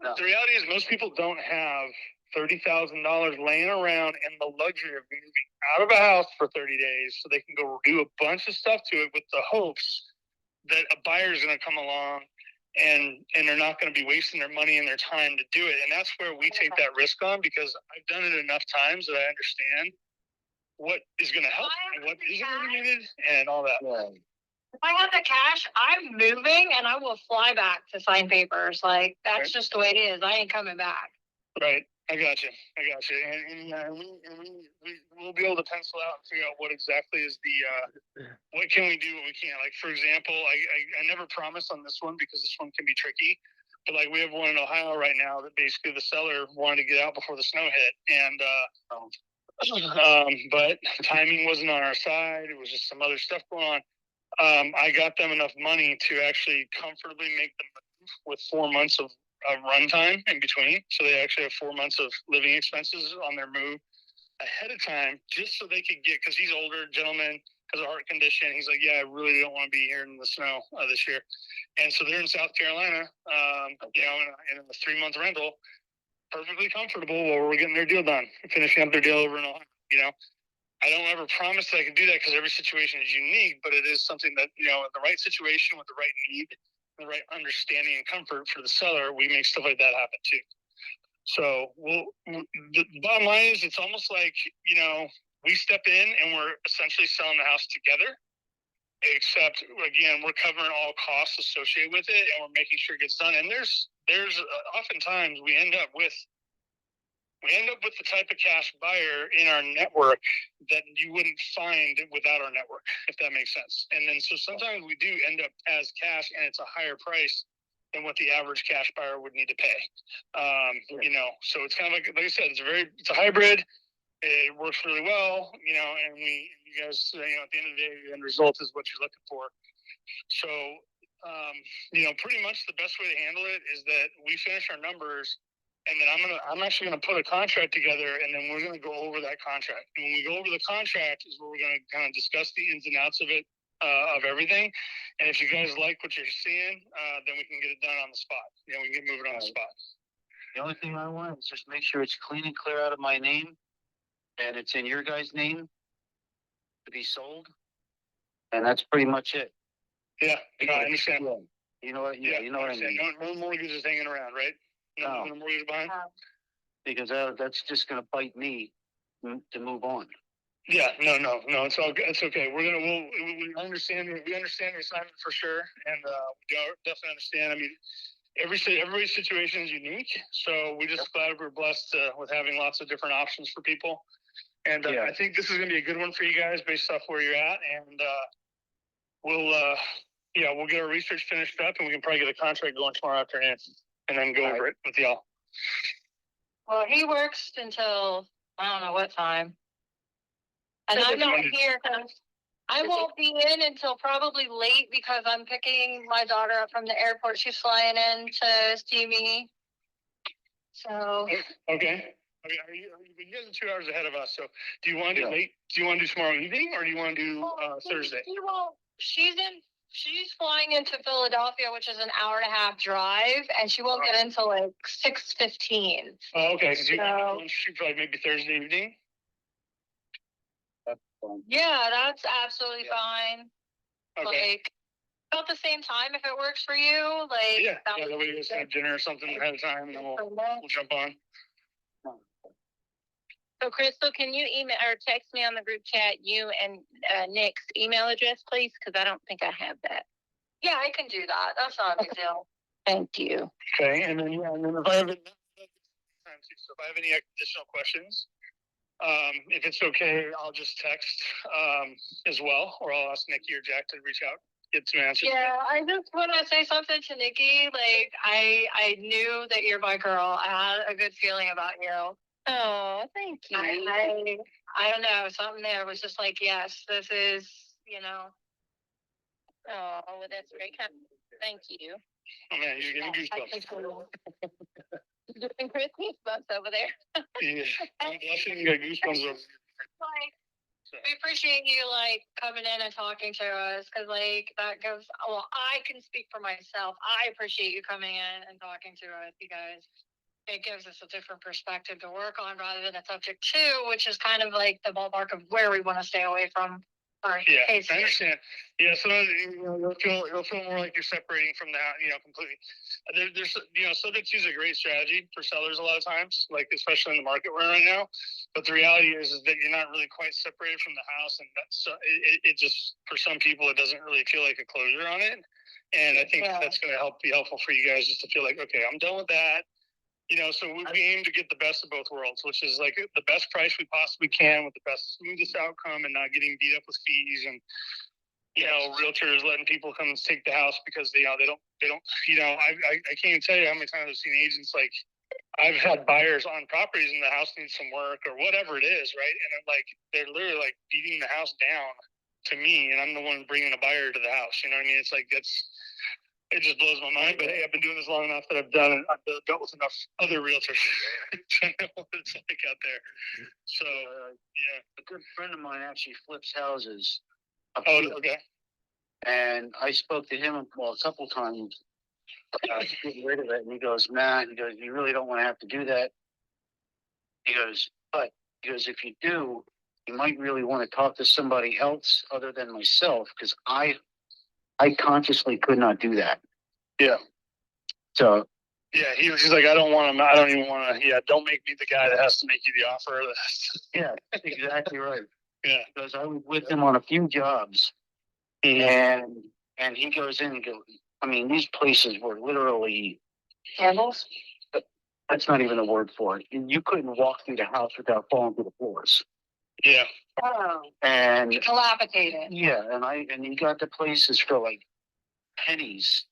No. The reality is most people don't have $30,000 laying around and the luxury of moving out of a house for 30 days so they can go do a bunch of stuff to it with the hopes that a buyer is going to come along and they're not going to be wasting their money and their time to do it. And that's where we take that risk on, because I've done it enough times that I understand what is going to help and what isn't going to be needed and all that. If I have the cash, I'm moving and I will fly back to sign papers. Like that's just the way it is. I ain't coming back. Right. I got you. And we'll be able to pencil out and figure out what exactly is the what can we do, what we can't. Like, for example, I never promised on this one because this one can be tricky. But like we have one in Ohio right now that basically the seller wanted to get out before the snow hit, and but timing wasn't on our side. It was just some other stuff going on. I got them enough money to actually comfortably make the move with 4 months of runtime in between. So they actually have 4 months of living expenses on their move ahead of time, just so they could get, because he's older gentleman, has a heart condition. He's like, yeah, I really don't want to be here in the snow this year. And so they're in South Carolina, in a 3-month rental, perfectly comfortable while we're getting their deal done, finishing up their deal over in Ohio, I don't ever promise that I can do that because every situation is unique, but it is something that, in the right situation with the right need, the right understanding and comfort for the seller, we make stuff like that happen too. So the bottom line is it's almost like, we step in and we're essentially selling the house together, except again, we're covering all costs associated with it and we're making sure it gets done. And there's oftentimes we end up with the type of cash buyer in our network that you wouldn't find without our network, if that makes sense. And then so sometimes we do end up as cash, and it's a higher price than what the average cash buyer would need to pay. So it's kind of like I said, it's a hybrid. It works really well, and you guys, at the end of the day, the end result is what you're looking for. So, pretty much the best way to handle it is that we finish our numbers. And then I'm actually gonna put a contract together, and then we're gonna go over that contract. And when we go over the contract, is where we're gonna kind of discuss the ins and outs of it, of everything. And if you guys like what you're seeing, then we can get it done on the spot. We can get moving on the spot. The only thing I want is just make sure it's clean and clear out of my name, and it's in your guys' name to be sold. And that's pretty much it. Yeah, I understand. You know what? Yeah, you know what I mean. No mortgages hanging around, right? No mortgage behind. because that's just gonna bite me to move on. Yeah, no, it's all good. It's okay. We understand. We understand the assignment for sure, and we definitely understand. I mean, everybody's situation is unique, so we just glad we're blessed with having lots of different options for people. And I think this is going to be a good one for you guys based off where you're at, and we'll get our research finished up, and we can probably get a contract going tomorrow afternoon, and then go over it with y'all. Well, he works until I don't know what time. And I'm not here because I won't be in until probably late because I'm picking my daughter up from the airport. She's flying in to see me. So. Okay. You guys are 2 hours ahead of us. So do you want to do late? Do you want to do tomorrow evening or do you want to do Thursday? She's flying into Philadelphia, which is an hour-and-a-half drive, and she won't get in till like 6:15. Oh, okay. So you should probably maybe Thursday evening. Yeah, that's absolutely fine. Okay. Like about the same time if it works for you. Like that way you guys have dinner or something ahead of time, and then we'll jump on. So Crystal, can you email or text me on the group chat you and Nick's email address, please? Because I don't think I have that. Yeah, I can do that. That's not a big deal. Thank you. Okay, and then if I have any additional questions, if it's okay, I'll just text as well, or I'll ask Nikki or Jack to reach out, get some answers. Yeah, I just want to say something to Nikki. Like, I knew that you're my girl. I had a good feeling about you. Oh, thank you. I don't know. Something there was just like, yes, this is, Oh, that's very kind. Thank you. Oh man, you're getting goosebumps. Doing Christmas bumps over there. Yeah, I'm blushing. You got goosebumps over there. We appreciate you coming in and talking to us because that gives. Well, I can speak for myself. I appreciate you coming in and talking to us because it gives us a different perspective to work on rather than a subject two, which is kind of like the ballpark of where we want to stay away from. Yeah, I understand. Yeah, so you'll feel more like you're separating from that, completely. There's subject two is a great strategy for sellers a lot of times, especially in the market we're in right now. But the reality is that you're not really quite separated from the house, and that's it just for some people it doesn't really feel like a closure on it. And I think that's going to be helpful for you guys just to feel like, okay, I'm done with that. So we aim to get the best of both worlds, which is the best price we possibly can with the best smoothest outcome and not getting beat up with fees and, realtors letting people come and take the house because they don't, I can't even tell you how many times I've seen agents, I've had buyers on properties and the house needs some work or whatever it is. Right. And they're literally beating the house down to me and I'm the one bringing a buyer to the house. You know what I mean? It's it just blows my mind, but hey, I've been doing this long enough that I've dealt with enough other realtors to know what it's like out there. So, a good friend of mine actually flips houses. Okay. And I spoke to him, a couple times, getting rid of it, and he goes, "Man, you really don't want to have to do that." He goes, if you do, you might really want to talk to somebody else other than myself, because I consciously could not do that. Yeah. So. Yeah, he's like, I don't even want to. Yeah, don't make me the guy that has to make you the offer. Yeah, exactly right. Yeah, because I was with him on a few jobs, and he goes in and goes. I mean, these places were literally candles. That's not even a word for it. You couldn't walk through the house without falling through the floors. Yeah. Oh. And dilapidated. Yeah, and he got the places for pennies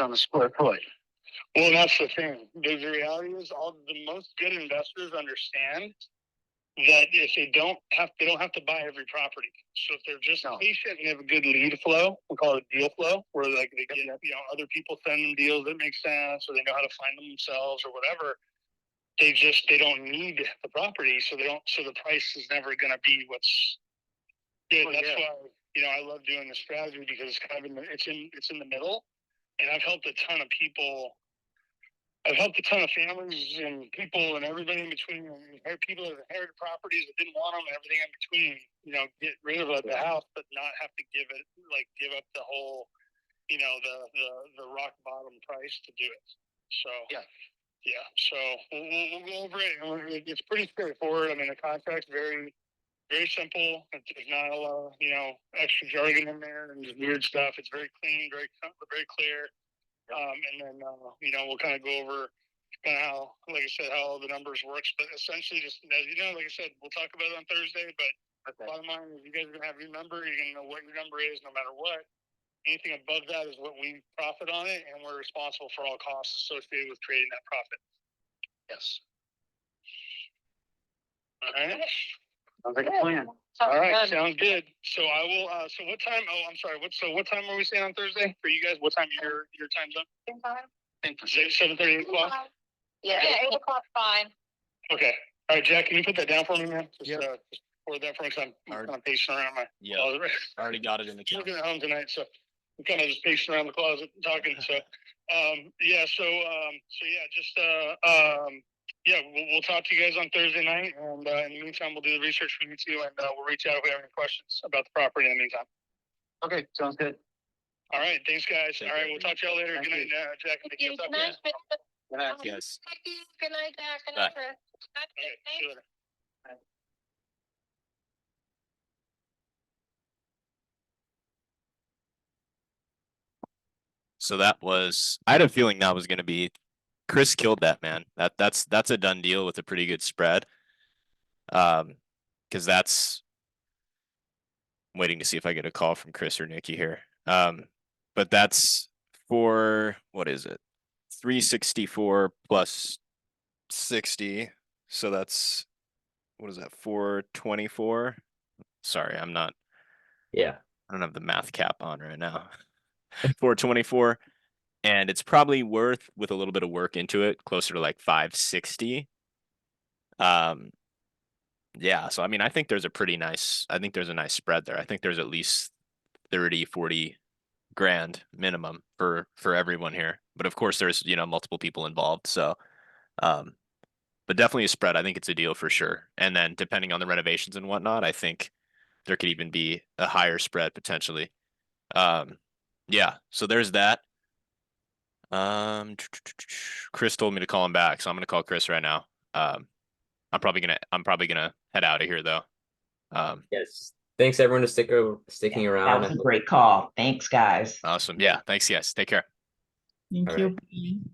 on the square foot. Well, that's the thing. The reality is, the most good investors understand that if they don't have to buy every property. So if they're just patient and have a good lead flow, we call it deal flow, where they get other people send them deals that make sense, or they know how to find them themselves, or whatever. They don't need the property, so the price is never going to be what's good. That's why I love doing the strategy because it's kind of it's in the middle, and I've helped a ton of people. I've helped a ton of families and people and everybody in between. People that inherited properties that didn't want them, and everything in between. Get rid of the house, but not have to give up the whole, the rock bottom price to do it. So Yeah, so we'll go over it. And it's pretty straightforward. I mean, the contract's very, very simple. There's not a lot of, extra jargon in there and just weird stuff. It's very clean, very clear. And then, we'll kind of go over kind of how, like I said, how all the numbers works. But essentially, just, like I said, we'll talk about it on Thursday. But bottom line is you guys are going to have your number. You're going to know what your number is no matter what. Anything above that is what we profit on it, and we're responsible for all costs associated with creating that profit. Yes. All right. Sounds like a plan. All right, sounds good. So I will. So what time? Oh, I'm sorry. What time are we saying on Thursday for you guys? What time your time zone? Same time? 7:30, 8 o'clock. Yeah, 8 o'clock, fine. Okay. All right, Jack. Can you put that down for me, man? Just forward that for me. I'm kind of pacing around my closet. I already got it in the I'm looking at home tonight, so I'm kind of just pacing around the closet talking. So, yeah. So yeah, just yeah, we'll talk to you guys on Thursday night, and in the meantime, we'll do the research for you too, and we'll reach out if we have any questions about the property in the meantime. Okay, sounds good. All right, thanks, guys. All right, we'll talk to y'all later. Good night, Jack. Good night, Good night. Yes. Good night, Jack. Good Bye. night, Chris. Okay, see you later. So that was, I had a feeling that was going to be, Chris killed that, man. That's a done deal with a pretty good spread. Because that's, I'm waiting to see if I get a call from Chris or Nikki here. But that's for, what is it? 364 plus 60. So that's, what is that? 424. Sorry, I'm not. Yeah. I don't have the math cap on right now. 424. And it's probably worth, with a little bit of work into it, closer to like 560. Yeah, so I mean, I think there's a nice spread there. I think there's at least 30, 40 grand minimum for everyone here. But of course there's, multiple people involved. So but definitely a spread. I think it's a deal for sure. And then depending on the renovations and whatnot, I think there could even be a higher spread potentially. Yeah, so there's that. Chris told me to call him back, so I'm gonna call Chris right now. I'm probably gonna head out of here though. Yes. Thanks everyone to sticking around. That was a great call. Thanks, guys. Awesome. Yeah. Thanks. Yes. Take care. Thank All you. right. Bye.